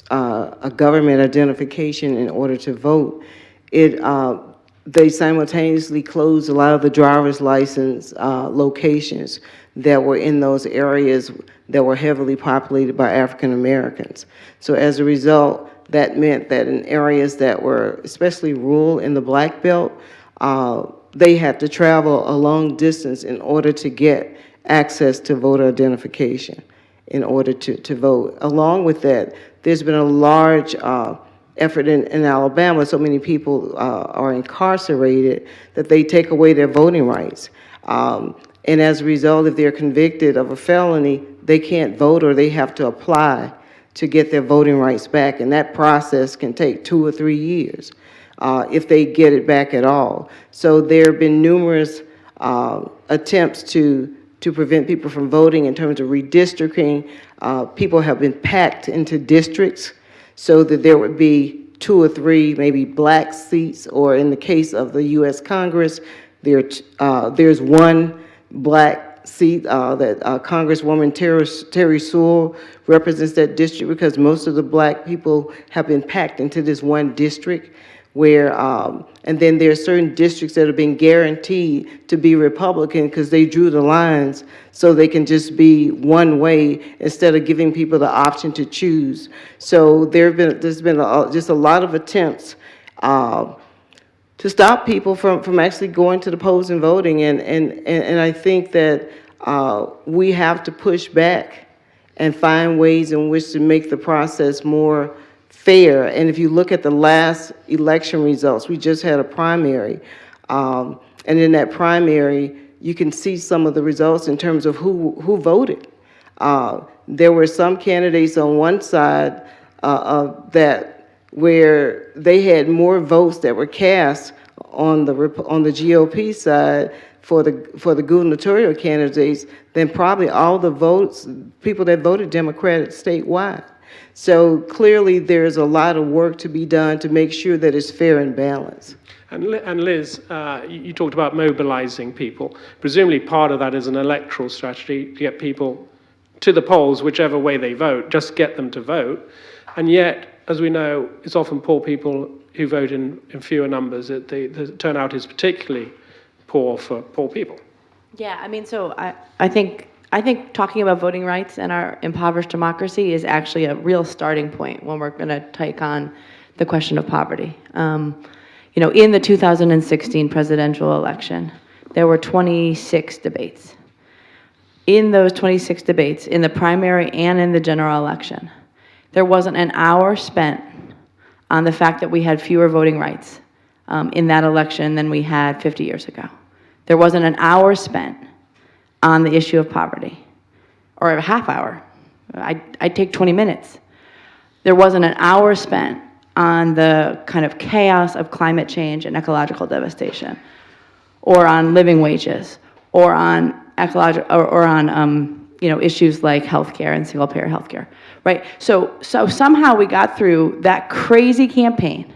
a government identification in order to vote, they simultaneously closed a lot of the driver's license locations that were in those areas that were heavily populated by African Americans. So as a result, that meant that in areas that were especially rural in the Black Belt, they had to travel a long distance in order to get access to voter identification in order to vote. Along with that, there's been a large effort in Alabama. So many people are incarcerated that they take away their voting rights. And as a result, if they're convicted of a felony, they can't vote or they have to apply to get their voting rights back. And that process can take 2 or 3 years if they get it back at all. So there have been numerous attempts to prevent people from voting in terms of redistricting. People have been packed into districts so that there would be 2 or 3 maybe black seats, or in the case of the U.S. Congress, there's 1 black seat that Congresswoman Terry Sewell represents that district, because most of the black people have been packed into this 1 district where, and then there are certain districts that have been guaranteed to be Republican because they drew the lines so they can just be one way instead of giving people the option to choose. So there's been just a lot of attempts to stop people from actually going to the polls and voting. And I think that we have to push back and find ways in which to make the process more fair. And if you look at the last election results, we just had a primary. And in that primary, you can see some of the results in terms of who voted. There were some candidates on one side where they had more votes that were cast on the GOP side for the gubernatorial candidates than probably all the people that voted Democratic statewide. So clearly there's a lot of work to be done to make sure that it's fair and balanced. And Liz, you talked about mobilizing people. Presumably part of that is an electoral strategy to get people to the polls, whichever way they vote, just get them to vote. And yet, as we know, it's often poor people who vote in fewer numbers. The turnout is particularly poor for poor people. Yeah, I mean, so I think talking about voting rights and our impoverished democracy is actually a real starting point when we're going to take on the question of poverty. You know, in the 2016 presidential election, there were 26 debates. In those 26 debates, in the primary and in the general election, there wasn't an hour spent on the fact that we had fewer voting rights in that election than we had 50 years ago. There wasn't an hour spent on the issue of poverty, or a half hour. I'd take 20 minutes. There wasn't an hour spent on the kind of chaos of climate change and ecological devastation, or on living wages, or on you know, issues like healthcare and single-payer healthcare, right? So somehow we got through that crazy campaign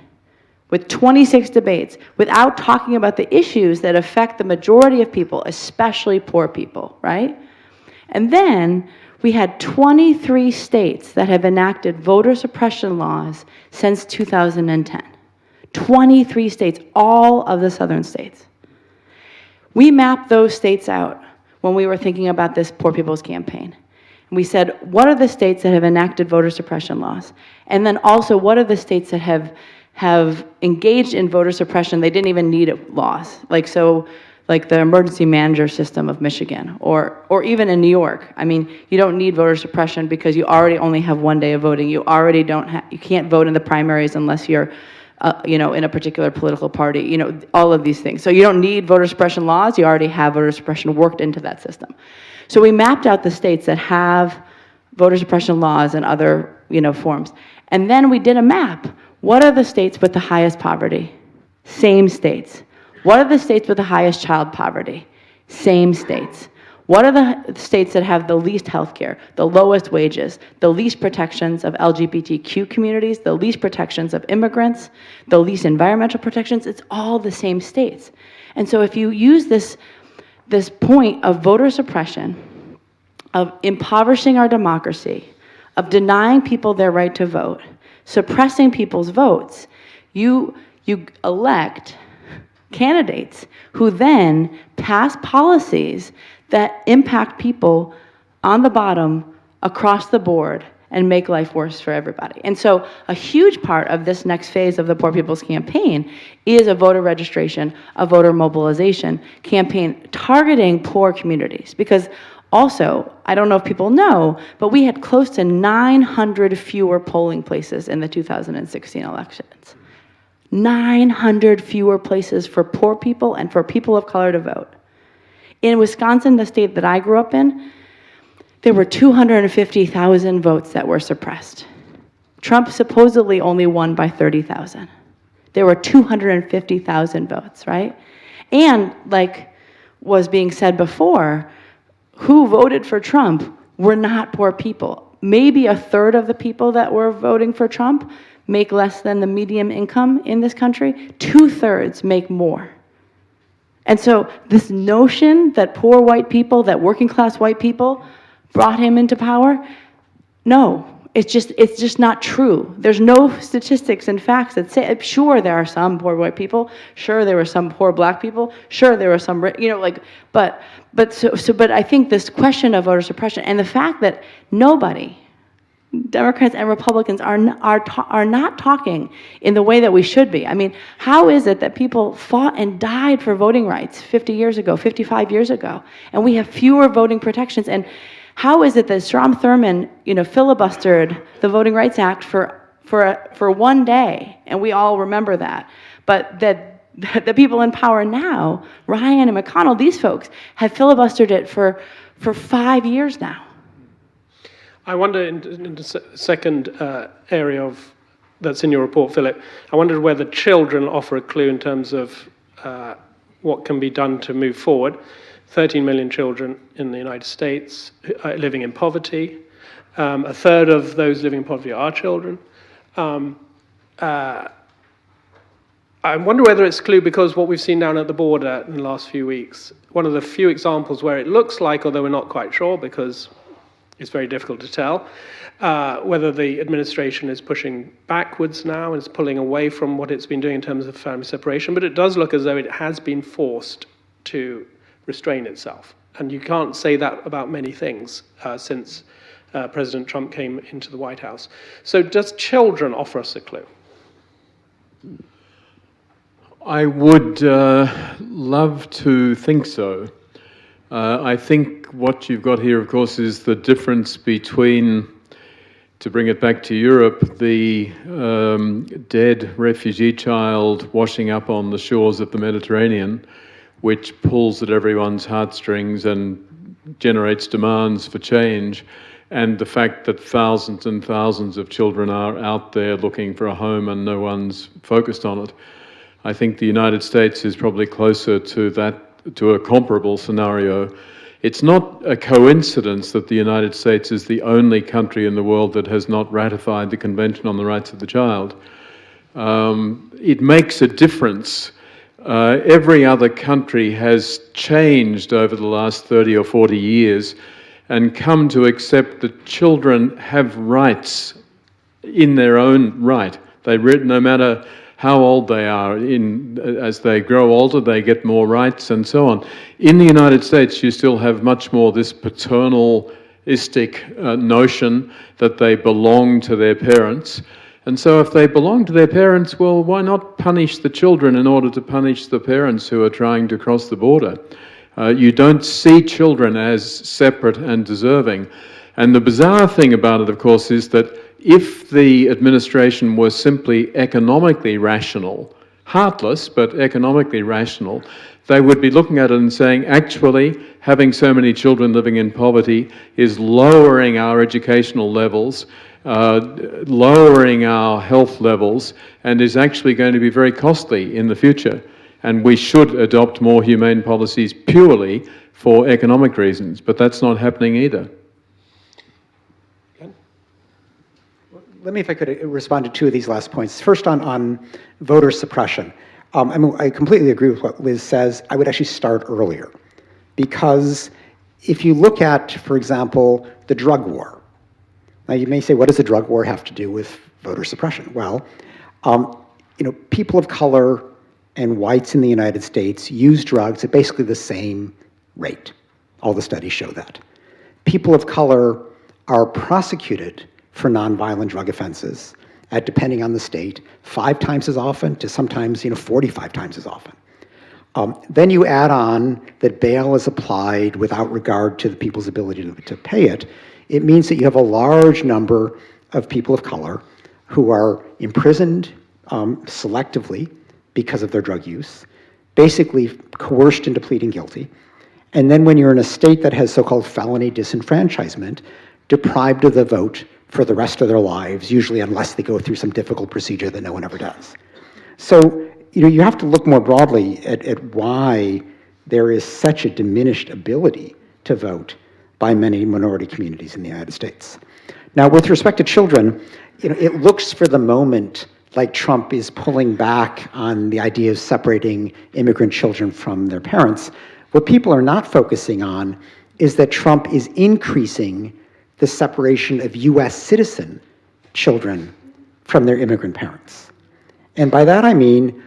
with 26 debates without talking about the issues that affect the majority of people, especially poor people, right? And then we had 23 states that have enacted voter suppression laws since 2010. 23 states, all of the southern states. We mapped those states out when we were thinking about this Poor People's Campaign. And we said, what are the states that have enacted voter suppression laws? And then also, what are the states that have engaged in voter suppression? They didn't even need laws. Like the emergency manager system of Michigan, or even in New York. I mean, you don't need voter suppression because you already only have 1 day of voting. You already you can't vote in the primaries unless you're, you know, in a particular political party. You know, all of these things. So you don't need voter suppression laws. You already have voter suppression worked into that system. So we mapped out the states that have voter suppression laws and other, you know, forms, and then we did a map. What are the states with the highest poverty? Same states. What are the states with the highest child poverty? Same states. What are the states that have the least health care, the lowest wages, the least protections of LGBTQ communities, the least protections of immigrants, the least environmental protections? It's all the same states. And so if you use this point of voter suppression, of impoverishing our democracy, of denying people their right to vote, suppressing people's votes, you elect candidates who then pass policies that impact people on the bottom across the board and make life worse for everybody. And so a huge part of this next phase of the Poor People's Campaign is a voter registration, a voter mobilization campaign targeting poor communities, because Also, I don't know if people know, but we had close to 900 fewer polling places in the 2016 elections. 900 fewer places for poor people and for people of color to vote. In Wisconsin, the state that I grew up in, there were 250,000 votes that were suppressed. Trump supposedly only won by 30,000. There were 250,000 votes, right? And like was being said before, who voted for Trump were not poor people. Maybe a third of the people that were voting for Trump make less than the median income in this country. 2/3 make more. And so this notion that poor white people, that working class white people brought him into power, no, it's just not true. There's no statistics and facts that say, sure, there are some poor white people, sure, there were some poor black people, sure, there were some, but I think this question of voter suppression and the fact that nobody, Democrats and Republicans, are not talking in the way that we should be. I mean, how is it that people fought and died for voting rights 50 years ago, 55 years ago, and we have fewer voting protections? And how is it that Strom Thurmond, filibustered the Voting Rights Act for one day, and we all remember that, but that the people in power now, Ryan and McConnell, these folks, have filibustered it for 5 years now. I wonder, in the second area that's in your report, Philip, I wondered whether children offer a clue in terms of what can be done to move forward. 13 million children in the United States living in poverty. A third of those living in poverty are children. I wonder whether it's a clue because what we've seen down at the border in the last few weeks, one of the few examples where it looks like, although we're not quite sure because it's very difficult to tell, whether the administration is pushing backwards now and is pulling away from what it's been doing in terms of family separation, but it does look as though it has been forced to restrain itself. And you can't say that about many things since President Trump came into the White House. So does children offer us a clue? I would love to think so. I think what you've got here, of course, is the difference between, to bring it back to Europe, the dead refugee child washing up on the shores of the Mediterranean, which pulls at everyone's heartstrings and generates demands for change, and the fact that thousands and thousands of children are out there looking for a home and no one's focused on it. I think the United States is probably closer to that, to a comparable scenario. It's not a coincidence that the United States is the only country in the world that has not ratified the Convention on the Rights of the Child. It makes a difference. Every other country has changed over the last 30 or 40 years and come to accept that children have rights in their own right. No matter how old they are, as they grow older, they get more rights and so on. In the United States, you still have much more this paternalistic notion that they belong to their parents. And so if they belong to their parents, well, why not punish the children in order to punish the parents who are trying to cross the border? You don't see children as separate and deserving. And the bizarre thing about it, of course, is that if the administration were simply economically rational, heartless, but economically rational, they would be looking at it and saying, actually, having so many children living in poverty is lowering our educational levels, lowering our health levels, and is actually going to be very costly in the future. And we should adopt more humane policies purely for economic reasons, but that's not happening either. Let me, if I could, respond to two of these last points. First, on voter suppression. I completely agree with what Liz says. I would actually start earlier. Because if you look at, for example, the drug war. Now, you may say, what does the drug war have to do with voter suppression? Well, people of color and whites in the United States use drugs at basically the same rate. All the studies show that. People of color are prosecuted for nonviolent drug offenses at, depending on the state, 5 times as often to sometimes 45 times as often. Then you add on that bail is applied without regard to the people's ability to pay it. It means that you have a large number of people of color who are imprisoned selectively because of their drug use, basically coerced into pleading guilty. And then when you're in a state that has so-called felony disenfranchisement, deprived of the vote for the rest of their lives, usually unless they go through some difficult procedure that no one ever does. So, you have to look more broadly at why there is such a diminished ability to vote by many minority communities in the United States. Now, with respect to children, it looks for the moment like Trump is pulling back on the idea of separating immigrant children from their parents. What people are not focusing on is that Trump is increasing the separation of US citizen children from their immigrant parents. And by that I mean,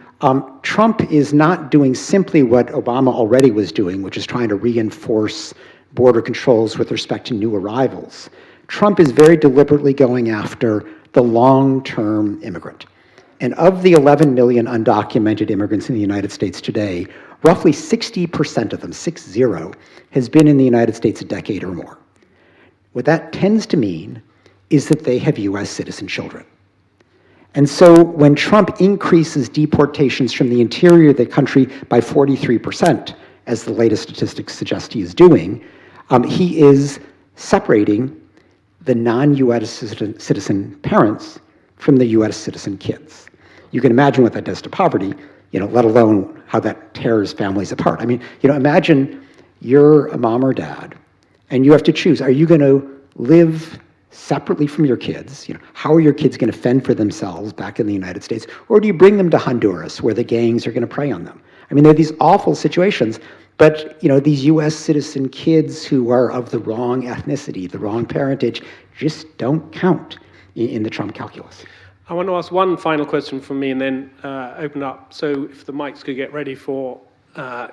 Trump is not doing simply what Obama already was doing, which is trying to reinforce border controls with respect to new arrivals. Trump is very deliberately going after the long-term immigrant. And of the 11 million undocumented immigrants in the United States today, roughly 60% of them, 60, has been in the United States a decade or more. What that tends to mean is that they have US citizen children. And so when Trump increases deportations from the interior of the country by 43%, as the latest statistics suggest he is doing, he is separating the non-US citizen parents from the US citizen kids. You can imagine what that does to poverty, let alone how that tears families apart. I mean, imagine you're a mom or dad, and you have to choose, are you going to live separately from your kids? How are your kids going to fend for themselves back in the United States? Or do you bring them to Honduras where the gangs are going to prey on them? I mean, there are these awful situations, but these US citizen kids who are of the wrong ethnicity, the wrong parentage, just don't count in the Trump calculus. I want to ask one final question from me and then open up. So if the mics could get ready for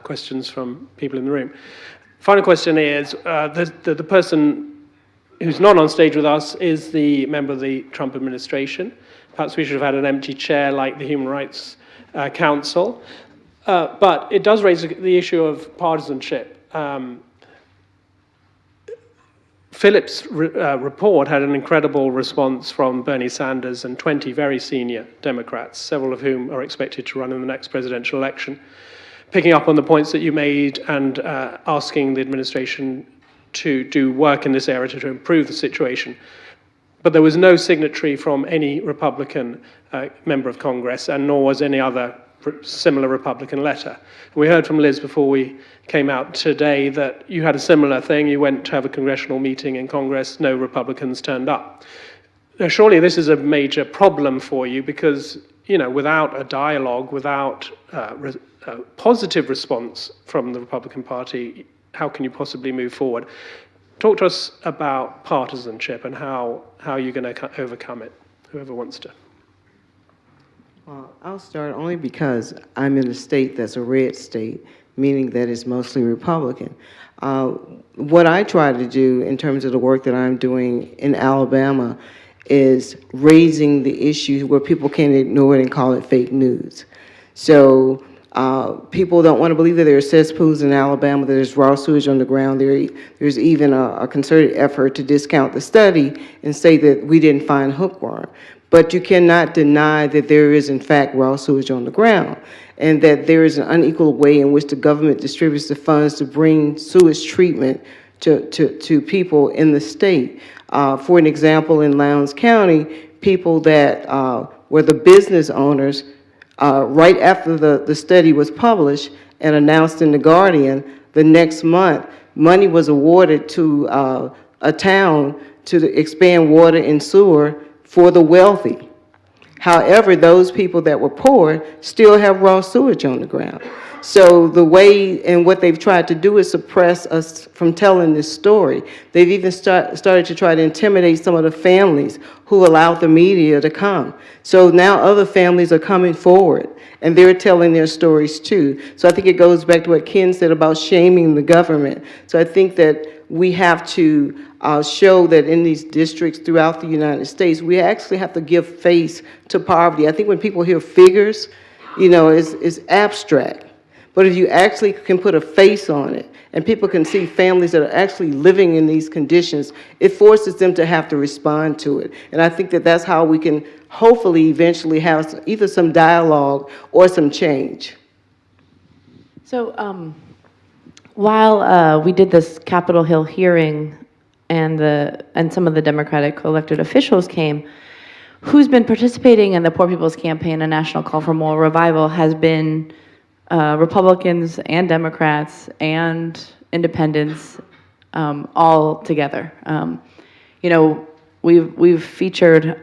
questions from people in the room. Final question is, the person who's not on stage with us is the member of the Trump administration. Perhaps we should have had an empty chair like the Human Rights Council. But it does raise the issue of partisanship. Philip's report had an incredible response from Bernie Sanders and 20 very senior Democrats, several of whom are expected to run in the next presidential election, picking up on the points that you made and asking the administration to do work in this area to improve the situation. But there was no signatory from any Republican member of Congress, and nor was any other similar Republican letter. We heard from Liz before we came out today that you had a similar thing. You went to have a congressional meeting in Congress, no Republicans turned up. Now, surely this is a major problem for you because, without a dialogue, without a positive response from the Republican Party, how can you possibly move forward? Talk to us about partisanship and how you're going to overcome it, whoever wants to. Well, I'll start only because I'm in a state that's a red state, meaning that it's mostly Republican. What I try to do in terms of the work that I'm doing in Alabama is raising the issue where people can't ignore it and call it fake news. So people don't want to believe that there are cesspools in Alabama, that there's raw sewage on the ground. There's even a concerted effort to discount the study and say that we didn't find hookworm. But you cannot deny that there is, in fact, raw sewage on the ground, and that there is an unequal way in which the government distributes the funds to bring sewage treatment to people in the state. For an example, in Lowndes County, people that were the business owners, right after the study was published and announced in The Guardian, the next month, money was awarded to a town to expand water and sewer for the wealthy. However, those people that were poor still have raw sewage on the ground. So the way and what they've tried to do is suppress us from telling this story. They've even started to try to intimidate some of the families who allowed the media to come. So now other families are coming forward and they're telling their stories too. So I think it goes back to what Ken said about shaming the government. So I think that we have to show that in these districts throughout the United States, we actually have to give face to poverty. I think when people hear figures, it's abstract. But if you actually can put a face on it, and people can see families that are actually living in these conditions, it forces them to have to respond to it. And I think that that's how we can hopefully eventually have either some dialogue or some change. So while we did this Capitol Hill hearing and some of the Democratic elected officials came, who's been participating in the Poor People's Campaign, a national call for moral revival, has been Republicans and Democrats and independents all together. You know, we've featured,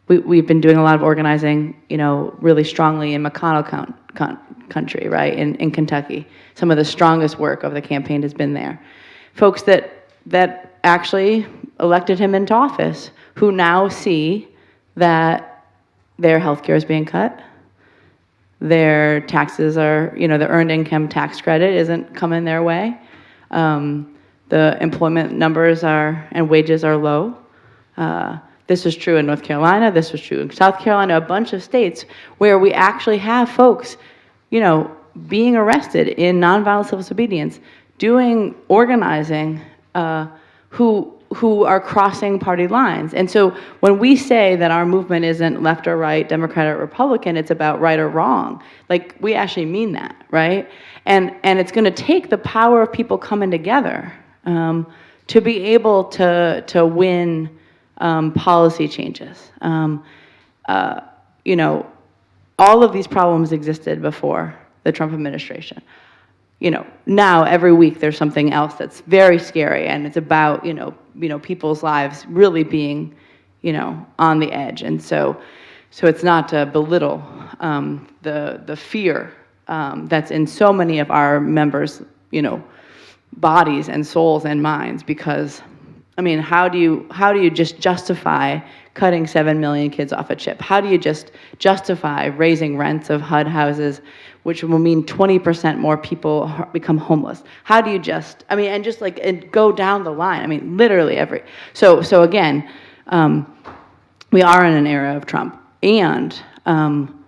we've been doing a lot of organizing, you know, really strongly in McConnell country, right, in Kentucky. Some of the strongest work of the campaign has been there. Folks that actually elected him into office, who now see that their health care is being cut, their taxes are, you know, the earned income tax credit isn't coming their way. The employment numbers and wages are low. This was true in North Carolina, this was true in South Carolina, a bunch of states where we actually have folks, you know, being arrested in nonviolent civil disobedience, organizing, who are crossing party lines. And so when we say that our movement isn't left or right, Democrat or Republican, it's about right or wrong, like, we actually mean that, right? And it's going to take the power of people coming together to be able to win policy changes. You know, all of these problems existed before the Trump administration. You know, now every week there's something else that's very scary, and it's about, you know, people's lives really being, you know, on the edge. And so it's not to belittle the fear that's in so many of our members, you know, bodies and souls and minds, because, I mean, how do you just justify cutting 7 million kids off a chip? How do you just justify raising rents of HUD houses, which will mean 20% more people become homeless? How do you just, I mean, and just like, and go down the line. I mean, literally so again, we are in an era of Trump. And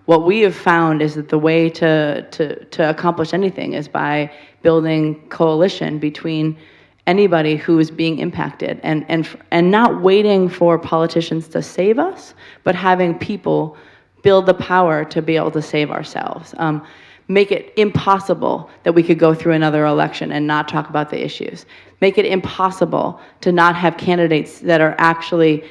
what we have found is that the way to accomplish anything is by building coalition between anybody who is being impacted, and not waiting for politicians to save us, but having people build the power to be able to save ourselves. Make it impossible that we could go through another election and not talk about the issues. Make it impossible to not have candidates that are actually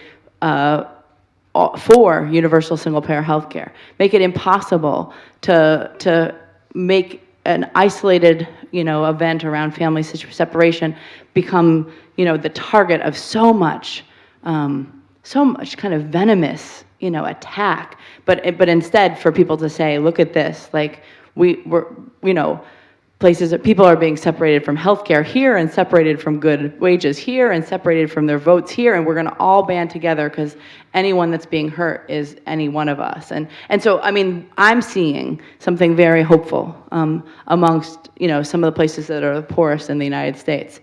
for universal single-payer health care. Make it impossible to make an isolated, you know, event around family separation become, you know, the target of so much kind of venomous, you know, attack. But instead, for people to say, look at this, like, we're, you know, places that people are being separated from healthcare here, and separated from good wages here, and separated from their votes here, and we're going to all band together because anyone that's being hurt is any one of us. And so, I mean, I'm seeing something very hopeful amongst, you know, some of the places that are the poorest in the United States,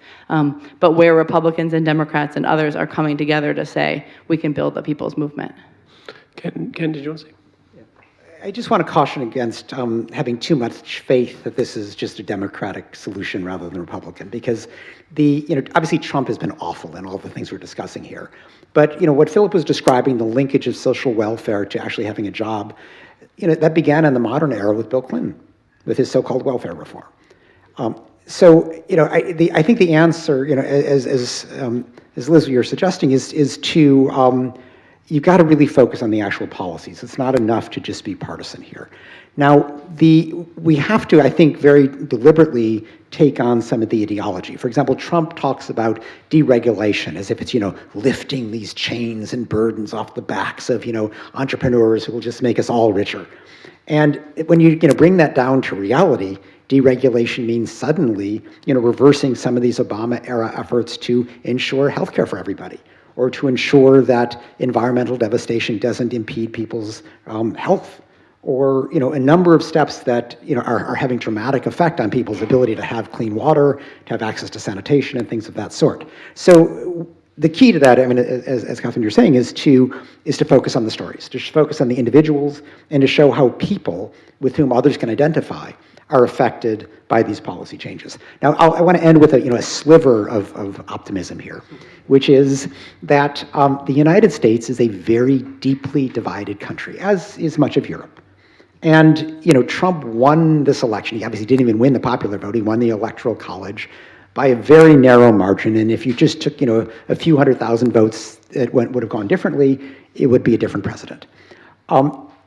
but where Republicans and Democrats and others are coming together to say we can build the people's movement. Ken, did you want to say? I just want to caution against having too much faith that this is just a Democratic solution rather than Republican, because obviously Trump has been awful in all the things we're discussing here. But, you know, what Philip was describing, the linkage of social welfare to actually having a job, you know, that began in the modern era with Bill Clinton, with his so-called welfare reform. So, you know, I think the answer, you know, as Liz, you're suggesting, is to you've got to really focus on the actual policies. It's not enough to just be partisan here. Now, we have to, I think, very deliberately take on some of the ideology. For example, Trump talks about deregulation as if it's, you know, lifting these chains and burdens off the backs of, you know, entrepreneurs who will just make us all richer. And when you know, bring that down to reality, deregulation means suddenly, you know, reversing some of these Obama-era efforts to ensure healthcare for everybody, or to ensure that environmental devastation doesn't impede people's health, or, you know, a number of steps that, you know, are having dramatic effect on people's ability to have clean water, to have access to sanitation, and things of that sort. So the key to that, I mean, as Catherine, you're saying, is to focus on the stories, to focus on the individuals, and to show how people with whom others can identify are affected by these policy changes. Now, I want to end with a sliver of optimism here, which is that the United States is a very deeply divided country, as is much of Europe. And Trump won this election. He obviously didn't even win the popular vote. He won the Electoral College by a very narrow margin. And if you just took a few 100,000 votes that would have gone differently, it would be a different president.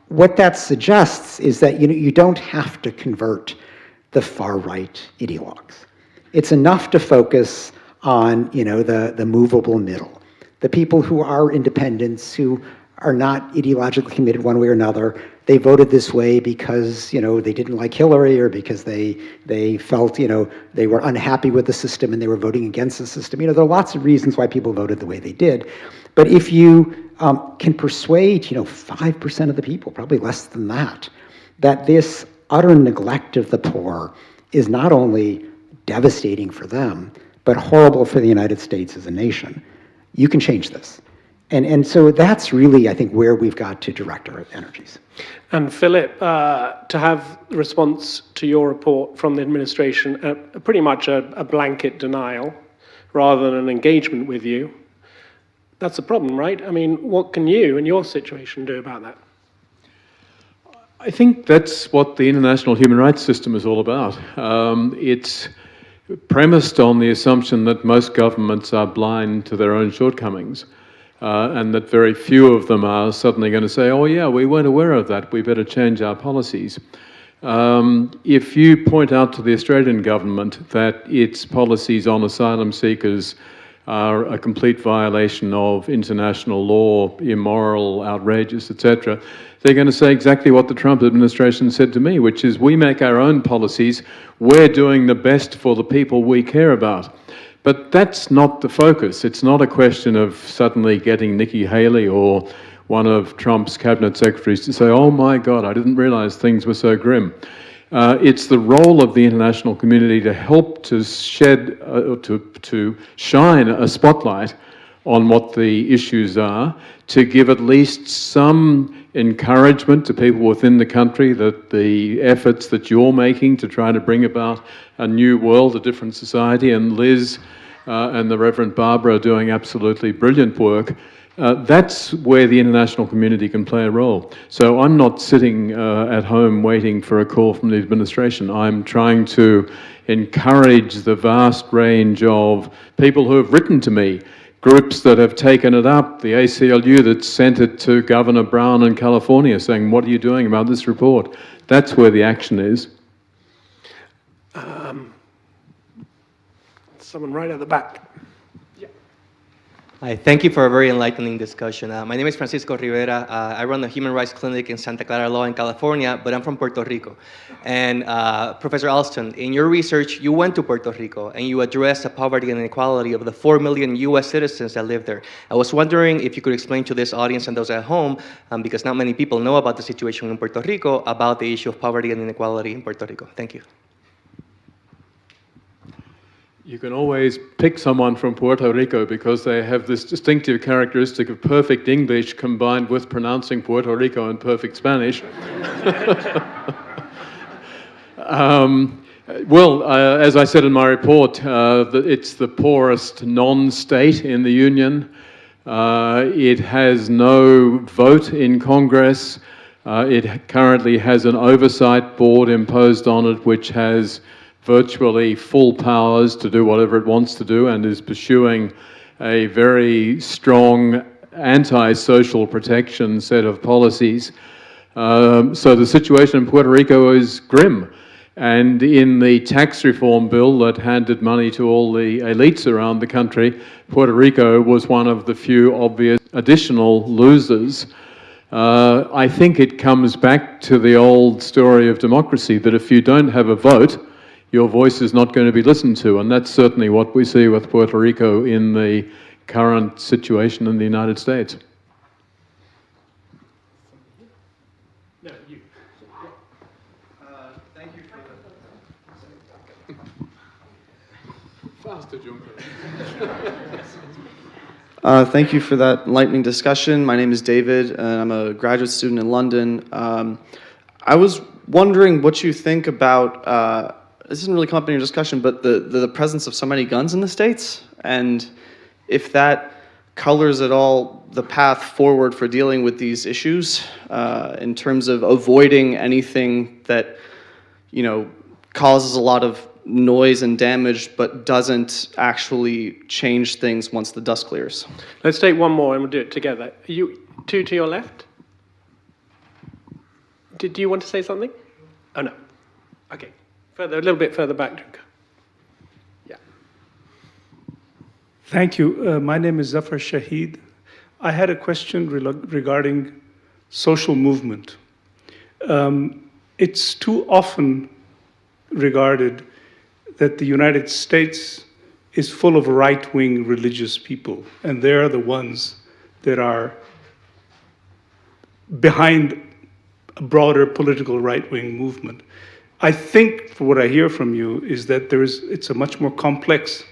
What that suggests is that you don't have to convert the far-right ideologues. It's enough to focus on the movable middle, the people who are independents, who are not ideologically committed one way or another. They voted this way because they didn't like Hillary, or because they felt they were unhappy with the system and they were voting against the system. There are lots of reasons why people voted the way they did. But if you can persuade 5% of the people, probably less than that, that this utter neglect of the poor is not only devastating for them, but horrible for the United States as a nation, you can change this. And so that's really, I think, where we've got to direct our energies. And Philip, to have the response to your report from the administration, pretty much a blanket denial rather than an engagement with you, that's a problem, right? I mean, what can you in your situation do about that? I think that's what the international human rights system is all about. It's premised on the assumption that most governments are blind to their own shortcomings. And that very few of them are suddenly going to say, oh yeah, we weren't aware of that, we better change our policies. If you point out to the Australian government that its policies on asylum seekers are a complete violation of international law, immoral, outrageous, etc., they're going to say exactly what the Trump administration said to me, which is, we make our own policies, we're doing the best for the people we care about. But that's not the focus. It's not a question of suddenly getting Nikki Haley or one of Trump's cabinet secretaries to say, oh my God, I didn't realize things were so grim. It's the role of the international community to help to shed, to shine a spotlight on what the issues are, to give at least some encouragement to people within the country that the efforts that you're making to try to bring about a new world, a different society, and Liz and the Reverend Barbara are doing absolutely brilliant work. That's where the international community can play a role. So I'm not sitting at home waiting for a call from the administration. I'm trying to encourage the vast range of people who have written to me, groups that have taken it up, the ACLU that sent it to Governor Brown in California saying, what are you doing about this report? That's where the action is. Someone right at the back. Yeah. Hi, thank you for a very enlightening discussion. My name is Francisco Rivera. I run the Human Rights Clinic in Santa Clara Law in California, but I'm from Puerto Rico. And Professor Alston, in your research, you went to Puerto Rico and you addressed the poverty and inequality of the 4 million US citizens that live there. I was wondering if you could explain to this audience and those at home, because not many people know about the situation in Puerto Rico, about the issue of poverty and inequality in Puerto Rico. Thank you. You can always pick someone from Puerto Rico because they have this distinctive characteristic of perfect English combined with pronouncing Puerto Rico in perfect Spanish. As I said in my report, it's the poorest non-state in the Union. It has no vote in Congress. It currently has an oversight board imposed on it which has virtually full powers to do whatever it wants to do and is pursuing a very strong anti-social protection set of policies. So the situation in Puerto Rico is grim. And in the tax reform bill that handed money to all the elites around the country, Puerto Rico was one of the few obvious additional losers. I think it comes back to the old story of democracy, that if you don't have a vote, your voice is not going to be listened to, and that's certainly what we see with Puerto Rico in the current situation in the United States. No, you. Thank you for that. Faster, Juncker. Thank you for that enlightening discussion. My name is David, and I'm a graduate student in London. I was wondering what you think about, this doesn't really come up in your discussion, but the presence of so many guns in the States, and if that colors at all the path forward for dealing with these issues in terms of avoiding anything that, you know, causes a lot of noise and damage but doesn't actually change things once the dust clears. Let's take one more and we'll do it together. You two to your left? Do you want to say something? Oh, no. Okay. Further, a little bit further back, Junka. Yeah. Thank you. My name is Zafar Shahid. I had a question regarding social movement. It's too often regarded that the United States is full of right-wing religious people, and they're the ones that are behind a broader political right-wing movement. I think, for what I hear from you, is that it's a much more complex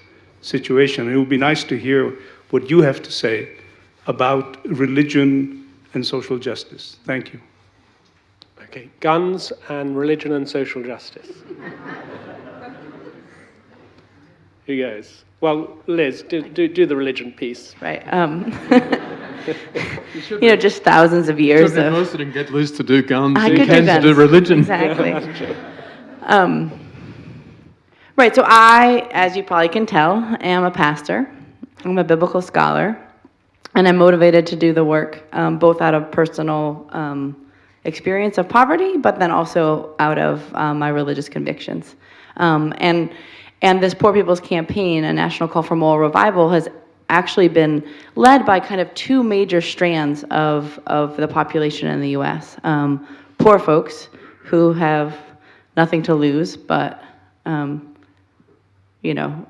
situation. It would be nice to hear what you have to say about religion and social justice. Thank you. Okay, guns and religion and social justice. Who goes? Well, Liz, do the religion piece. Right. You know, just thousands of years Should of... be posted and get Liz to do guns. I You could do can guns. do religion. Exactly. Right, so I, as you probably can tell, am a pastor. I'm a biblical scholar, and I'm motivated to do the work, both out of personal experience of poverty, but then also out of my religious convictions. And this Poor People's Campaign, a national call for moral revival, has actually been led by kind of two major strands of the population in the U.S. Poor folks who have nothing to lose, but, you know,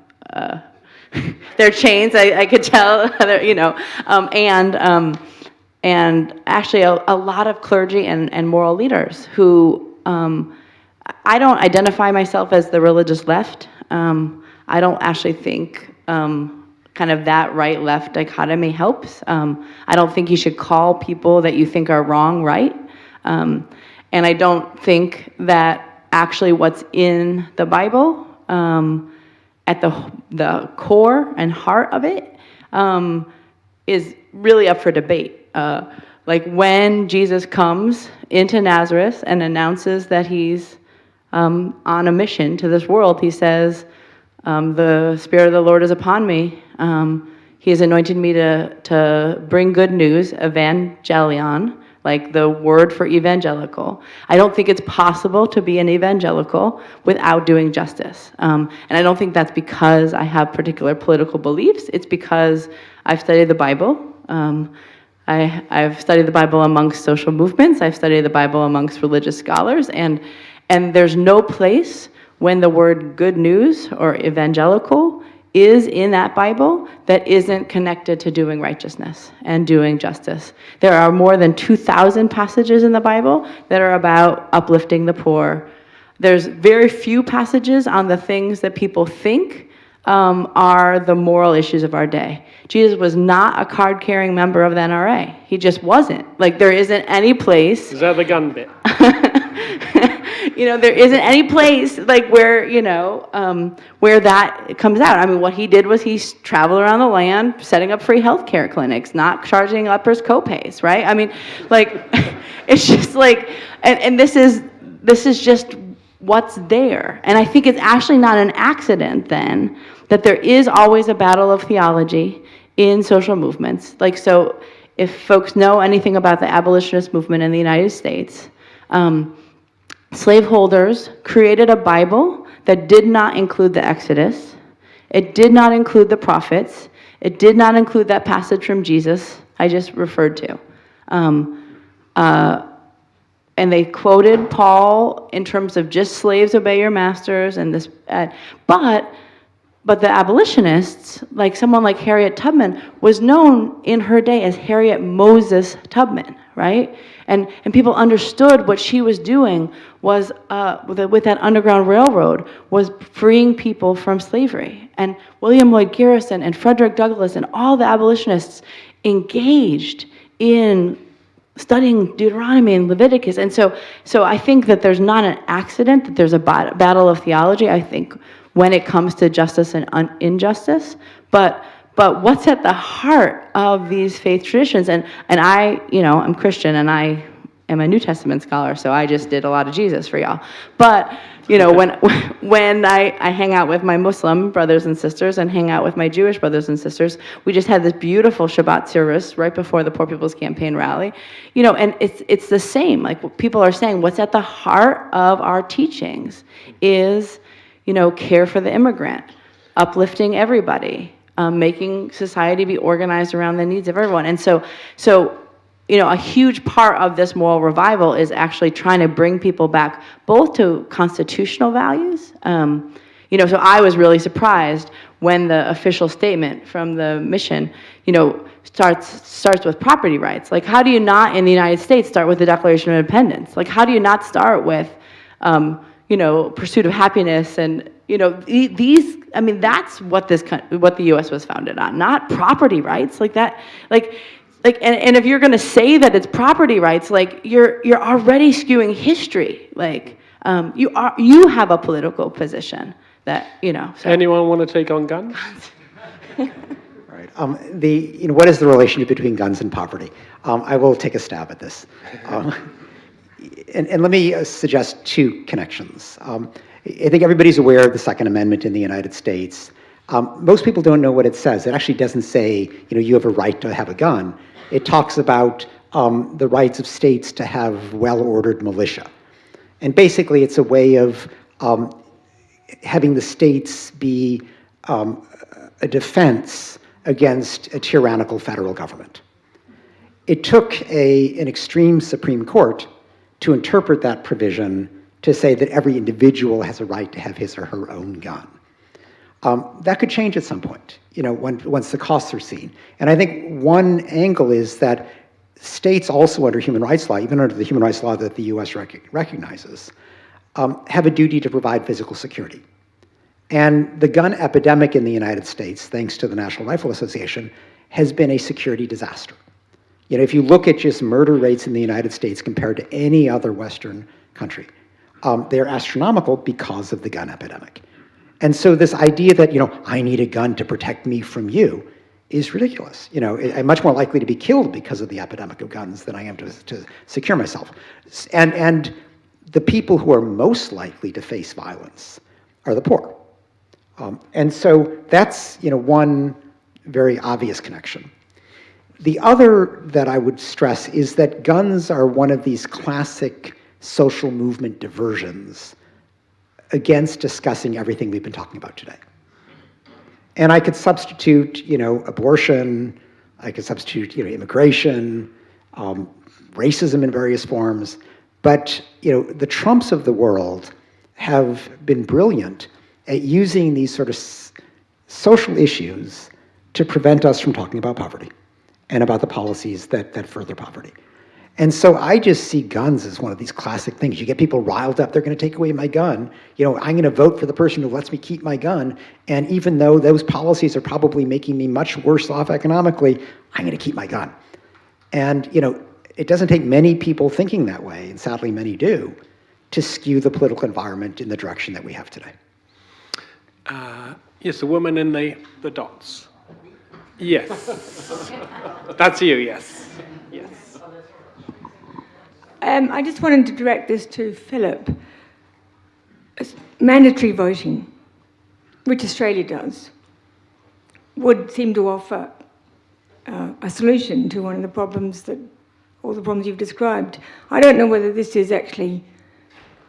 their chains, I could tell, you know, and actually a lot of clergy and moral leaders who, I don't identify myself as the religious left. I don't actually think kind of that right-left dichotomy helps. I don't think you should call people that you think are wrong right. And I don't think that actually what's in the Bible at the core and heart of it is really up for debate. Like when Jesus comes into Nazareth and announces that he's on a mission to this world, he says, the Spirit of the Lord is upon me. He has anointed me to bring good news, evangelion, like the word for evangelical. I don't think it's possible to be an evangelical without doing justice. And I don't think that's because I have particular political beliefs. It's because I've studied the Bible. I've studied the Bible amongst social movements. I've studied the Bible amongst religious scholars. And there's no place when the word good news or evangelical is in that Bible that isn't connected to doing righteousness and doing justice. There are more than 2,000 passages in the Bible that are about uplifting the poor. There's very few passages on the things that people think are the moral issues of our day. Jesus was not a card-carrying member of the NRA. He just wasn't. Like, there isn't any place... Is that the gun bit? You know, there isn't any place like where, you know, where that comes out. I mean, what he did was he traveled around the land setting up free healthcare clinics, not charging lepers co-pays, right? I mean, like, it's just like, and this is just what's there. And I think it's actually not an accident then that there is always a battle of theology in social movements. Like, so if folks know anything about the abolitionist movement in the United States, slaveholders created a Bible that did not include the Exodus. It did not include the prophets. It did not include that passage from Jesus I just referred to. And they quoted Paul in terms of just slaves obey your masters and this, but the abolitionists, like someone like Harriet Tubman, was known in her day as Harriet Moses Tubman, right? And people understood what she was doing was, with that Underground Railroad, was freeing people from slavery. And William Lloyd Garrison and Frederick Douglass and all the abolitionists engaged in studying Deuteronomy and Leviticus. And so I think that there's not an accident that there's a battle of theology, I think, when it comes to justice and injustice. But what's at the heart of these faith traditions? And I, I'm Christian, and I am a New Testament scholar, so I just did a lot of Jesus for y'all. But when I hang out with my Muslim brothers and sisters and hang out with my Jewish brothers and sisters, we just had this beautiful Shabbat service right before the Poor People's Campaign rally, and it's the same. Like, what people are saying, what's at the heart of our teachings is, care for the immigrant, uplifting everybody, making society be organized around the needs of everyone. And so a huge part of this moral revival is actually trying to bring people back both to constitutional values. So I was really surprised when the official statement from the mission, starts with property rights. Like, how do you not in the United States start with the Declaration of Independence? Like, how do you not start with, pursuit of happiness and, these, that's what what the U.S. was founded on, not property rights like that. And if you're going to say that it's property rights, you're already skewing history. You have a political position that So. Anyone want to take on guns? Right. What is the relationship between guns and poverty? I will take a stab at this. And let me suggest two connections. I think everybody's aware of the Second Amendment in the United States. Most people don't know what it says. It actually doesn't say, you have a right to have a gun. It talks about the rights of states to have well-ordered militia. And basically, it's a way of having the states be a defense against a tyrannical federal government. It took an extreme Supreme Court to interpret that provision to say that every individual has a right to have his or her own gun. That could change at some point, once the costs are seen. And I think one angle is that states also under human rights law, even under the human rights law that the US recognizes, have a duty to provide physical security. And the gun epidemic in the United States, thanks to the National Rifle Association, has been a security disaster. If you look at just murder rates in the United States compared to any other Western country, they're astronomical because of the gun epidemic. And so this idea that, I need a gun to protect me from you is ridiculous. I'm much more likely to be killed because of the epidemic of guns than I am to secure myself. And the people who are most likely to face violence are the poor. And so that's, one very obvious connection. The other that I would stress is that guns are one of these classic social movement diversions against discussing everything we've been talking about today. And I could substitute, abortion, I could substitute, immigration, racism in various forms, but, the Trumps of the world have been brilliant at using these sort of social issues to prevent us from talking about poverty and about the policies that further poverty. And so I just see guns as one of these classic things. You get people riled up, they're going to take away my gun. I'm going to vote for the person who lets me keep my gun. And even though those policies are probably making me much worse off economically, I'm going to keep my gun. And, it doesn't take many people thinking that way, and sadly many do, to skew the political environment in the direction that we have today. Yes, the woman in the dots. Yes. That's you, yes. Yes. I just wanted to direct this to Philip. Mandatory voting, which Australia does, would seem to offer a solution to one of the problems all the problems you've described. I don't know whether this is actually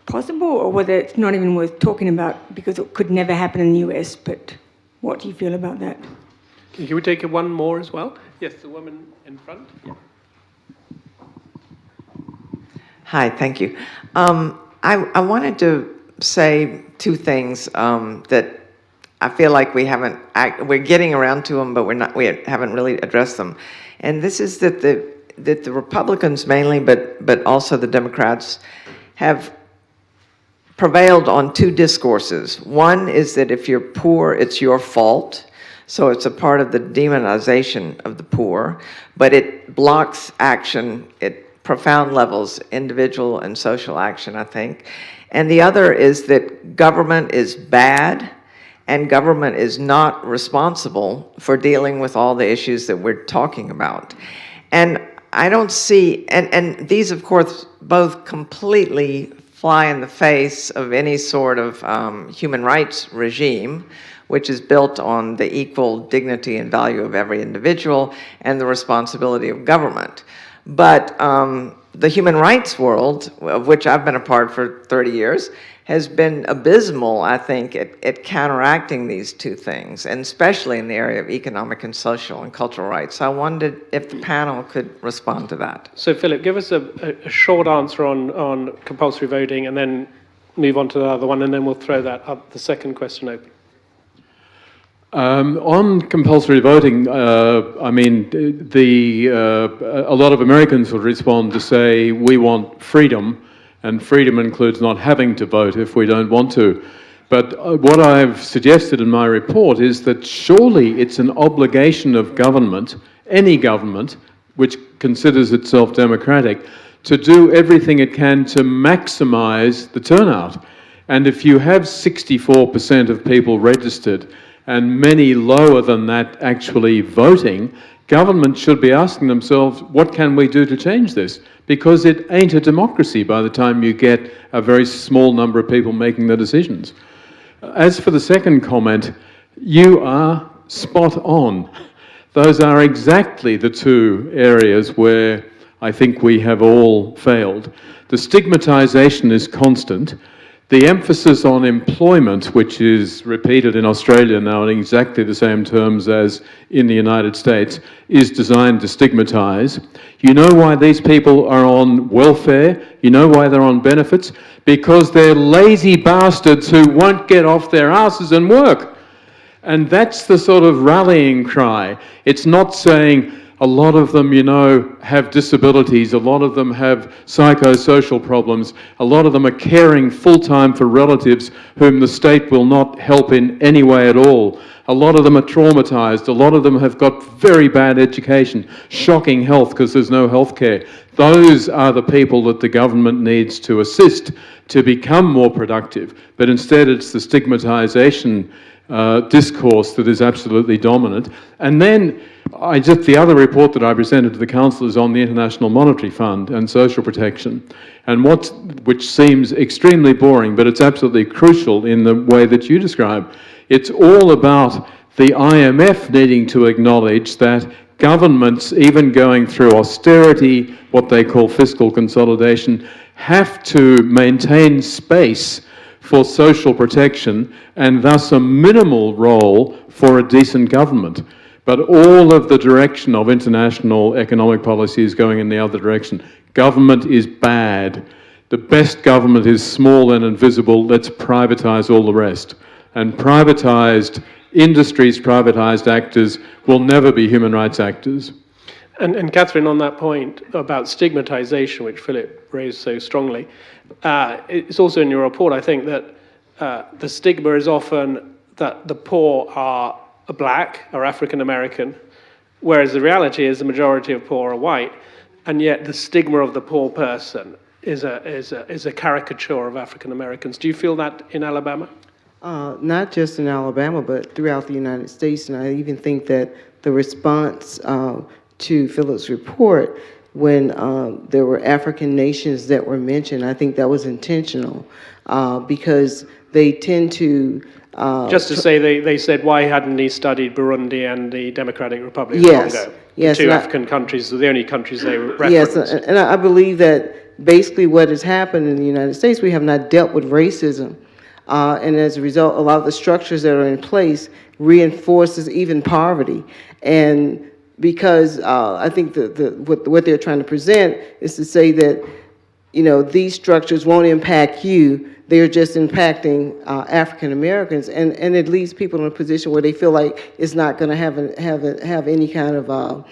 possible or whether it's not even worth talking about because it could never happen in the US, but what do you feel about that? Can we take one more as well? Yes, the woman in front. Yeah. Hi, thank you. I wanted to say two things that I feel like we're getting around to them, but we haven't really addressed them. And this is that the Republicans mainly, but also the Democrats, have prevailed on two discourses. One is that if you're poor, it's your fault. So it's a part of the demonization of the poor, but it blocks action. It profound levels, individual and social action, I think. And the other is that government is bad, and government is not responsible for dealing with all the issues that we're talking about. And I don't see, and these, of course, both completely fly in the face of any sort of human rights regime, which is built on the equal dignity and value of every individual and the responsibility of government. But the human rights world, of which I've been a part for 30 years, has been abysmal, I think, at counteracting these two things, and especially in the area of economic and social and cultural rights. So I wondered if the panel could respond to that. So, Philip, give us a short answer on compulsory voting, and then move on to the other one, and then we'll throw the second question open. On compulsory voting, I mean, a lot of Americans would respond to say, we want freedom, and freedom includes not having to vote if we don't want to. But what I've suggested in my report is that surely it's an obligation of government, any government, which considers itself democratic, to do everything it can to maximize the turnout. And if you have 64% of people registered, and many lower than that actually voting, government should be asking themselves, what can we do to change this? Because it ain't a democracy by the time you get a very small number of people making the decisions. As for the second comment, you are spot on. Those are exactly the two areas where I think we have all failed. The stigmatization is constant. The emphasis on employment, which is repeated in Australia now in exactly the same terms as in the United States, is designed to stigmatize. You know why these people are on welfare? You know why they're on benefits? Because they're lazy bastards who won't get off their asses and work. And that's the sort of rallying cry. It's not saying, a lot of them, you know, have disabilities. A lot of them have psychosocial problems. A lot of them are caring full-time for relatives whom the state will not help in any way at all. A lot of them are traumatized. A lot of them have got very bad education, shocking health because there's no health care. Those are the people that the government needs to assist to become more productive. But instead it's the stigmatization discourse that is absolutely dominant. And then the other report that I presented to the Council is on the International Monetary Fund and social protection, and which seems extremely boring, but it's absolutely crucial in the way that you describe. It's all about the IMF needing to acknowledge that governments, even going through austerity, what they call fiscal consolidation, have to maintain space for social protection and thus a minimal role for a decent government. But all of the direction of international economic policy is going in the other direction. Government is bad. The best government is small and invisible. Let's privatize all the rest. And privatized industries, privatized actors will never be human rights actors. And Catherine, on that point about stigmatization, which Philip raised so strongly, it's also in your report, I think, that the stigma is often that the poor are black or African American, whereas the reality is the majority of poor are white, and yet the stigma of the poor person is a caricature of African Americans. Do you feel that in Alabama? Not just in Alabama, but throughout the United States, and I even think that the response to Philip's report, when there were African nations that were mentioned, I think that was intentional because they tend to just to say, they said, why hadn't he studied Burundi and the Democratic Republic of Congo? Yes, the two African countries are the only countries they referenced. Yes, and I believe that basically what has happened in the United States, we have not dealt with racism. And as a result, a lot of the structures that are in place reinforces even poverty. And because I think what they're trying to present is to say that, you know, these structures won't impact you. They're just impacting African Americans, and it leaves people in a position where they feel like it's not going to have any kind of,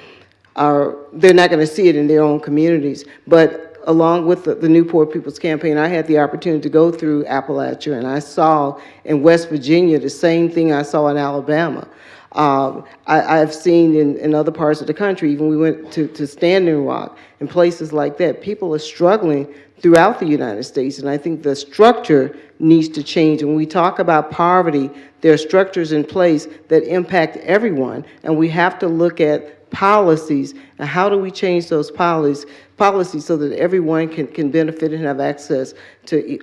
they're not going to see it in their own communities. But along with the New Poor People's Campaign, I had the opportunity to go through Appalachia, and I saw in West Virginia the same thing I saw in Alabama. I've seen in other parts of the country, even we went to Standing Rock and places like that, people are struggling throughout the United States, and I think the structure needs to change. When we talk about poverty, there are structures in place that impact everyone, and we have to look at policies, and how do we change those policies so that everyone can benefit and have access to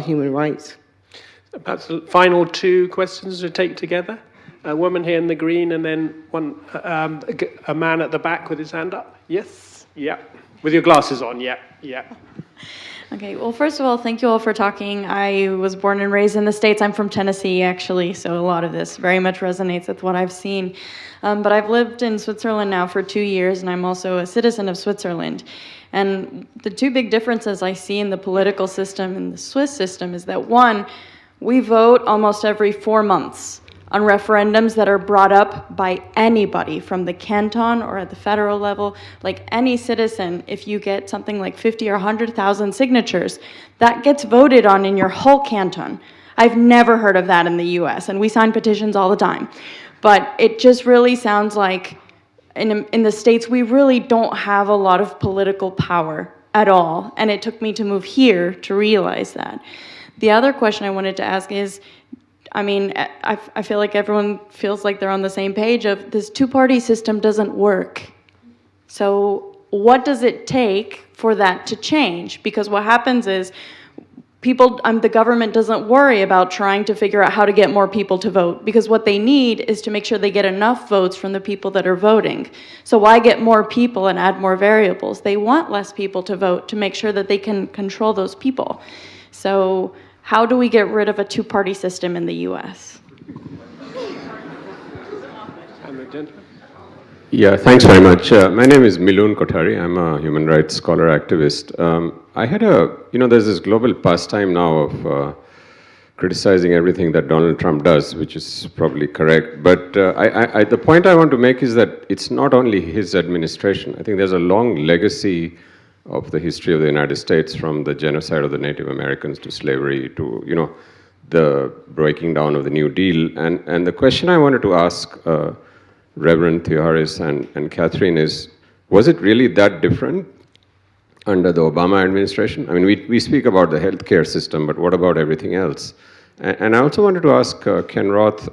human rights. Perhaps the final two questions to take together. A woman here in the green, and then a man at the back with his hand up. Yes, yeah. With your glasses on, yeah, yeah. Okay, well, first of all, thank you all for talking. I was born and raised in the States. I'm from Tennessee, actually, so a lot of this very much resonates with what I've seen. But I've lived in Switzerland now for 2 years, and I'm also a citizen of Switzerland. And the two big differences I see in the political system and the Swiss system is that, one, we vote almost every 4 months on referendums that are brought up by anybody from the canton or at the federal level. Like any citizen, if you get something like 50 or 100,000 signatures, that gets voted on in your whole canton. I've never heard of that in the US, and we sign petitions all the time. But it just really sounds like in the States, we really don't have a lot of political power at all, and it took me to move here to realize that. The other question I wanted to ask is, I mean, I feel like everyone feels like they're on the same page of this two-party system doesn't work. So what does it take for that to change? Because what happens is the government doesn't worry about trying to figure out how to get more people to vote, because what they need is to make sure they get enough votes from the people that are voting. So why get more people and add more variables? They want less people to vote to make sure that they can control those people. So how do we get rid of a two-party system in the US? And the gentleman. Yeah, thanks very much. My name is Milun Kothari. I'm a human rights scholar activist. I had there's this global pastime now of criticizing everything that Donald Trump does, which is probably correct. But the point I want to make is that it's not only his administration. I think there's a long legacy of the history of the United States, from the genocide of the Native Americans to slavery to, the breaking down of the New Deal. And the question I wanted to ask Reverend Theoharis and Catherine is, was it really that different under the Obama administration? I mean, we speak about the healthcare system, but what about everything else? And I also wanted to ask Ken Roth,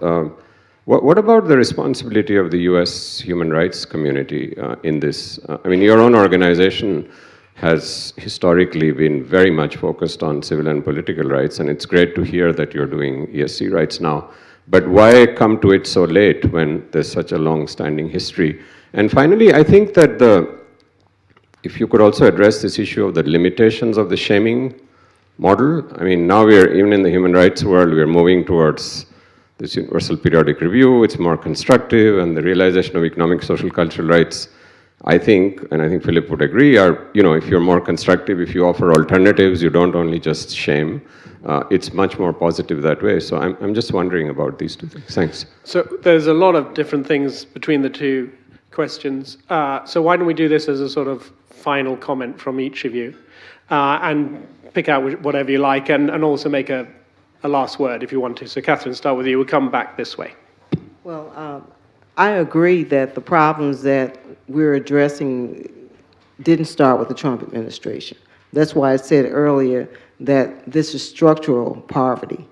what about the responsibility of the US human rights community in this? I mean, your own organization has historically been very much focused on civil and political rights, and it's great to hear that you're doing ESC rights now. But why come to it so late when there's such a long-standing history? And finally, I think that if you could also address this issue of the limitations of the shaming model. I mean, now even in the human rights world, we're moving towards this universal periodic review. It's more constructive, and the realization of economic, social, cultural rights, I think, and I think Philip would agree, are, if you're more constructive, if you offer alternatives, you don't only just shame, it's much more positive that way. So I'm just wondering about these two things. Thanks. So there's a lot of different things between the two questions. So why don't we do this as a sort of final comment from each of you, and pick out whatever you like, and also make a last word if you want to. So Catherine, start with you. We'll come back this way. Well, I agree that the problems that we're addressing didn't start with the Trump administration. That's why I said earlier that this is structural poverty.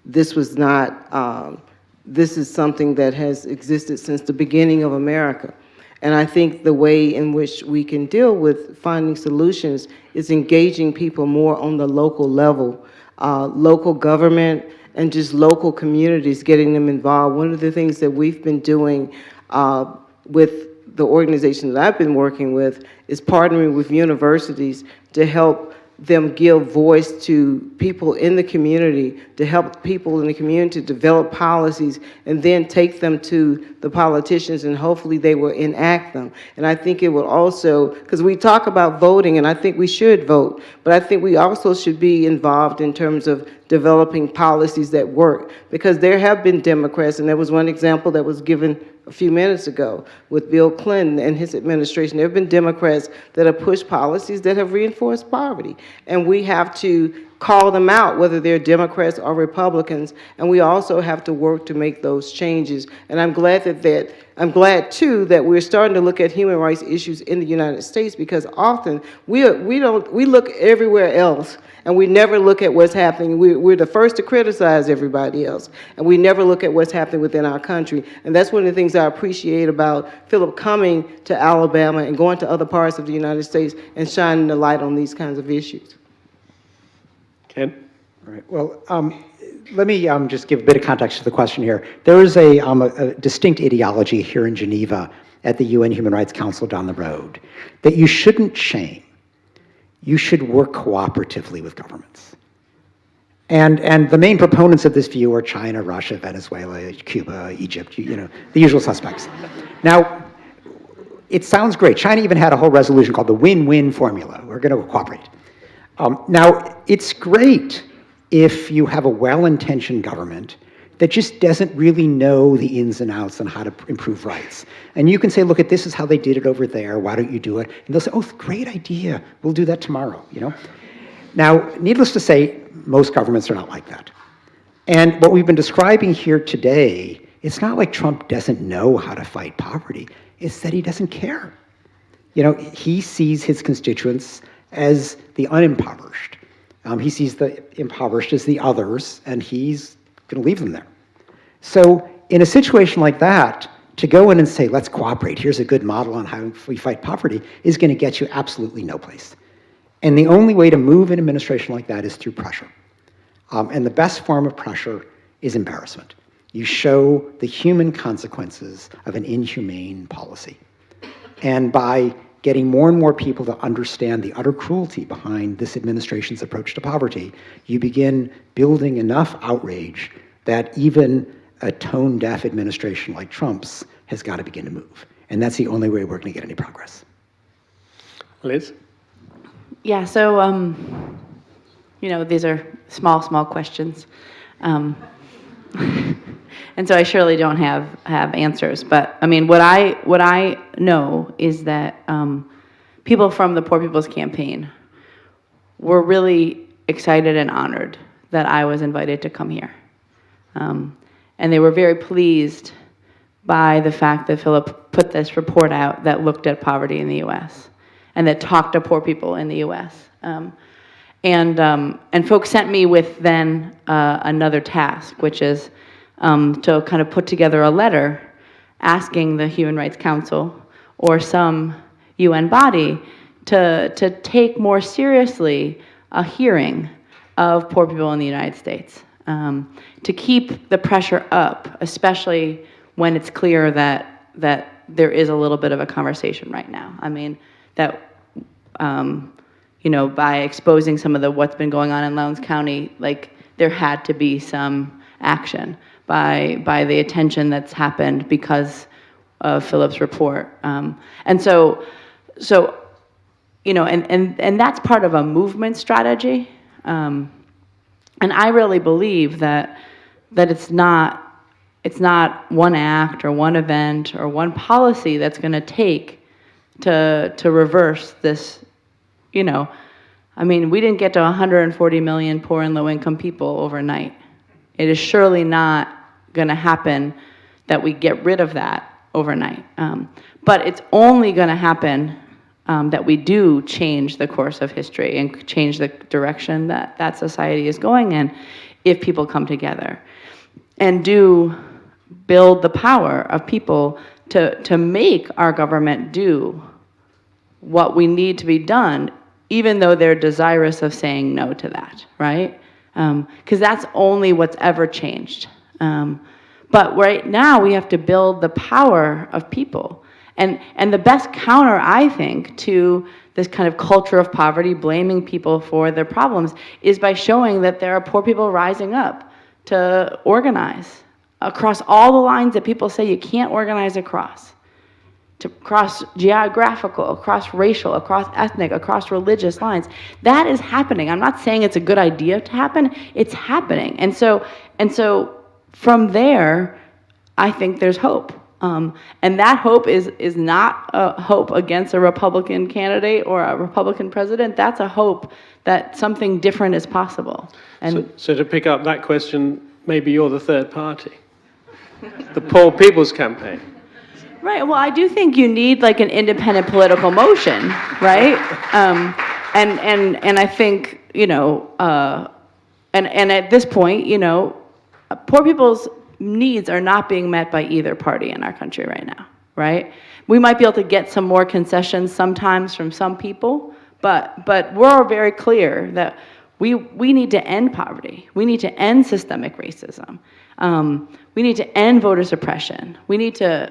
This was not, this is something that has existed since the beginning of America. And I think the way in which we can deal with finding solutions is engaging people more on the local level, local government, and just local communities, getting them involved. One of the things that we've been doing with the organization that I've been working with is partnering with universities to help them give voice to people in the community, to help people in the community develop policies and then take them to the politicians, and hopefully they will enact them. And I think it will also, because we talk about voting, and I think we should vote, but I think we also should be involved in terms of developing policies that work, because there have been Democrats, and there was one example that was given a few minutes ago with Bill Clinton and his administration. There have been Democrats that have pushed policies that have reinforced poverty, and we have to call them out, whether they're Democrats or Republicans, and we also have to work to make those changes. And I'm glad I'm glad too that we're starting to look at human rights issues in the United States, because often we look everywhere else and we never look at what's happening. We're the first to criticize everybody else, and we never look at what's happening within our country. And that's one of the things I appreciate about Philip coming to Alabama and going to other parts of the United States and shining the light on these kinds of issues. Ken? All right. Well, let me just give a bit of context to the question here. There is a distinct ideology here in Geneva at the UN Human Rights Council down the road that you shouldn't shame. You should work cooperatively with governments. And the main proponents of this view are China, Russia, Venezuela, Cuba, Egypt, the usual suspects. Now, it sounds great. China even had a whole resolution called the win-win formula. We're going to cooperate. Now, it's great if you have a well-intentioned government that just doesn't really know the ins and outs on how to improve rights. And you can say, look, this is how they did it over there, why don't you do it? And they'll say, oh, great idea, we'll do that tomorrow, Now, needless to say, most governments are not like that. And what we've been describing here today, it's not like Trump doesn't know how to fight poverty, it's that he doesn't care. He sees his constituents as the unimpoverished. He sees the impoverished as the others, and he's going to leave them there. So in a situation like that, to go in and say, let's cooperate, here's a good model on how we fight poverty, is going to get you absolutely no place. And the only way to move an administration like that is through pressure. And the best form of pressure is embarrassment. You show the human consequences of an inhumane policy. And by getting more and more people to understand the utter cruelty behind this administration's approach to poverty, you begin building enough outrage that even a tone-deaf administration like Trump's has got to begin to move. And that's the only way we're going to get any progress. Liz? Yeah, so, these are small questions. And so I surely don't have answers. But I mean, what I know is that people from the Poor People's Campaign were really excited and honored that I was invited to come here. And they were very pleased by the fact that Philip put this report out that looked at poverty in the U.S. and that talked to poor people in the U.S. And folks sent me with then another task, which is to kind of put together a letter asking the Human Rights Council or some UN body to take more seriously a hearing of poor people in the United States, to keep the pressure up, especially when it's clear that there is a little bit of a conversation right now. I mean, that by exposing some of what's been going on in Lowndes County, like there had to be some action by the attention that's happened because of Philip's report. And so and that's part of a movement strategy. And I really believe that it's not one act or one event or one policy that's going to take to reverse this. I mean, we didn't get to 140 million poor and low-income people overnight. It is surely not going to happen that we get rid of that overnight. But it's only going to happen that we do change the course of history and change the direction that society is going in if people come together and do build the power of people to make our government do what we need to be done, even though they're desirous of saying no to that, right? Because that's only what's ever changed. But right now, we have to build the power of people. And the best counter, I think, to this kind of culture of poverty, blaming people for their problems, is by showing that there are poor people rising up to organize across all the lines that people say you can't organize across. To cross geographical, across racial, across ethnic, across religious lines. That is happening. I'm not saying it's a good idea to happen. It's happening. And so from there, I think there's hope. And that hope is not a hope against a Republican candidate or a Republican president. That's a hope that something different is possible. And so to pick up that question, maybe you're the third party, the Poor People's Campaign. right. Well, I do think you need like an independent political motion, right? And I think and at this point, poor people's needs are not being met by either party in our country right now, right? We might be able to get some more concessions sometimes from some people, but we're very clear that we need to end poverty. We need to end systemic racism. We need to end voter suppression. We need to,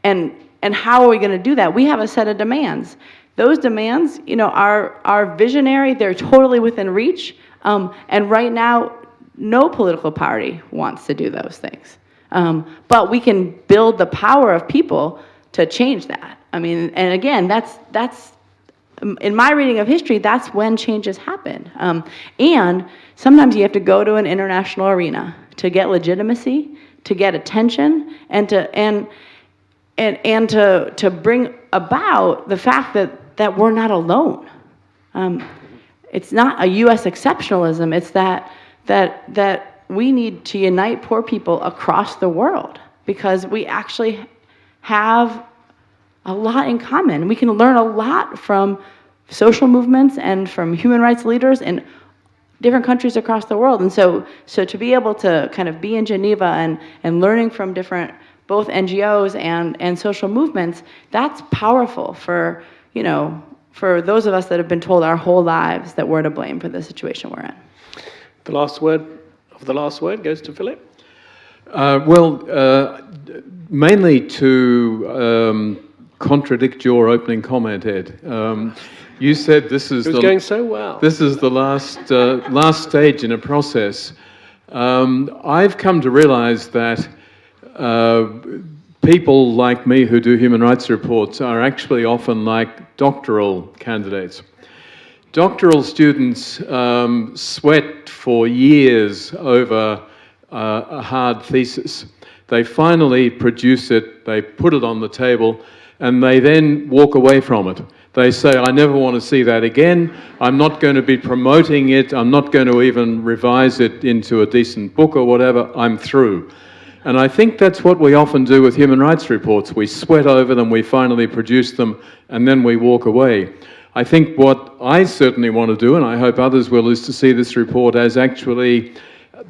and how are we going to do that? We have a set of demands. Those demands, are visionary. They're totally within reach. And right now, no political party wants to do those things. But we can build the power of people to change that. I mean, and again, that's in my reading of history, that's when changes happen. And sometimes you have to go to an international arena to get legitimacy, to get attention, and to bring about the fact that we're not alone. It's not a U.S. exceptionalism. It's that we need to unite poor people across the world because we actually have a lot in common. We can learn a lot from social movements and from human rights leaders in different countries across the world. And so to be able to kind of be in Geneva and learning from different, both NGOs and social movements, that's powerful for those of us that have been told our whole lives that we're to blame for the situation we're in. The last word goes to Philip. Mainly to contradict your opening comment, Ed. You said this is going so well. This is the last stage in a process. I've come to realize that people like me who do human rights reports are actually often like doctoral candidates. Doctoral students sweat for years over a hard thesis. They finally produce it, they put it on the table, and they then walk away from it. They say, I never want to see that again, I'm not going to be promoting it, I'm not going to even revise it into a decent book or whatever, I'm through. And I think that's what we often do with human rights reports. We sweat over them, we finally produce them, and then we walk away. I think what I certainly want to do, and I hope others will, is to see this report as actually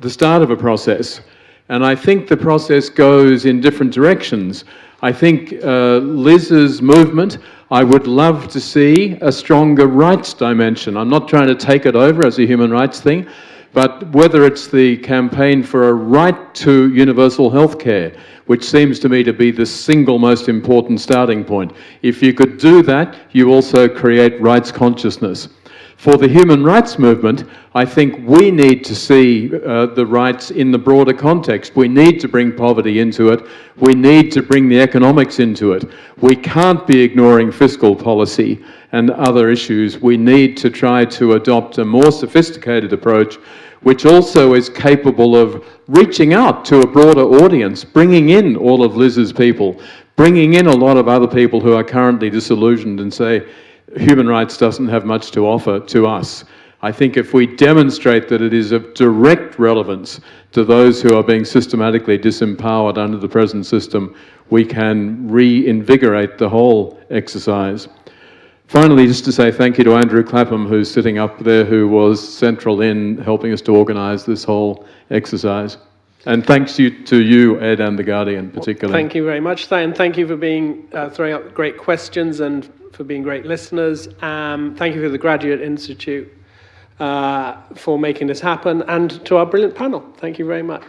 the start of a process. And I think the process goes in different directions. I think Liz's movement, I would love to see a stronger rights dimension. I'm not trying to take it over as a human rights thing, but whether it's the campaign for a right to universal health care, which seems to me to be the single most important starting point. If you could do that, you also create rights consciousness. For the human rights movement, I think we need to see the rights in the broader context. We need to bring poverty into it. We need to bring the economics into it. We can't be ignoring fiscal policy and other issues. We need to try to adopt a more sophisticated approach, which also is capable of reaching out to a broader audience, bringing in all of Liz's people, bringing in a lot of other people who are currently disillusioned and say, human rights doesn't have much to offer to us. I think if we demonstrate that it is of direct relevance to those who are being systematically disempowered under the present system, we can reinvigorate the whole exercise. Finally, just to say thank you to Andrew Clapham, who's sitting up there, who was central in helping us to organise this whole exercise. And thanks to you, Ed, and The Guardian particularly. Thank you very much, and thank you for throwing up great questions and for being great listeners. Thank you to the Graduate Institute for making this happen, and to our brilliant panel. Thank you very much.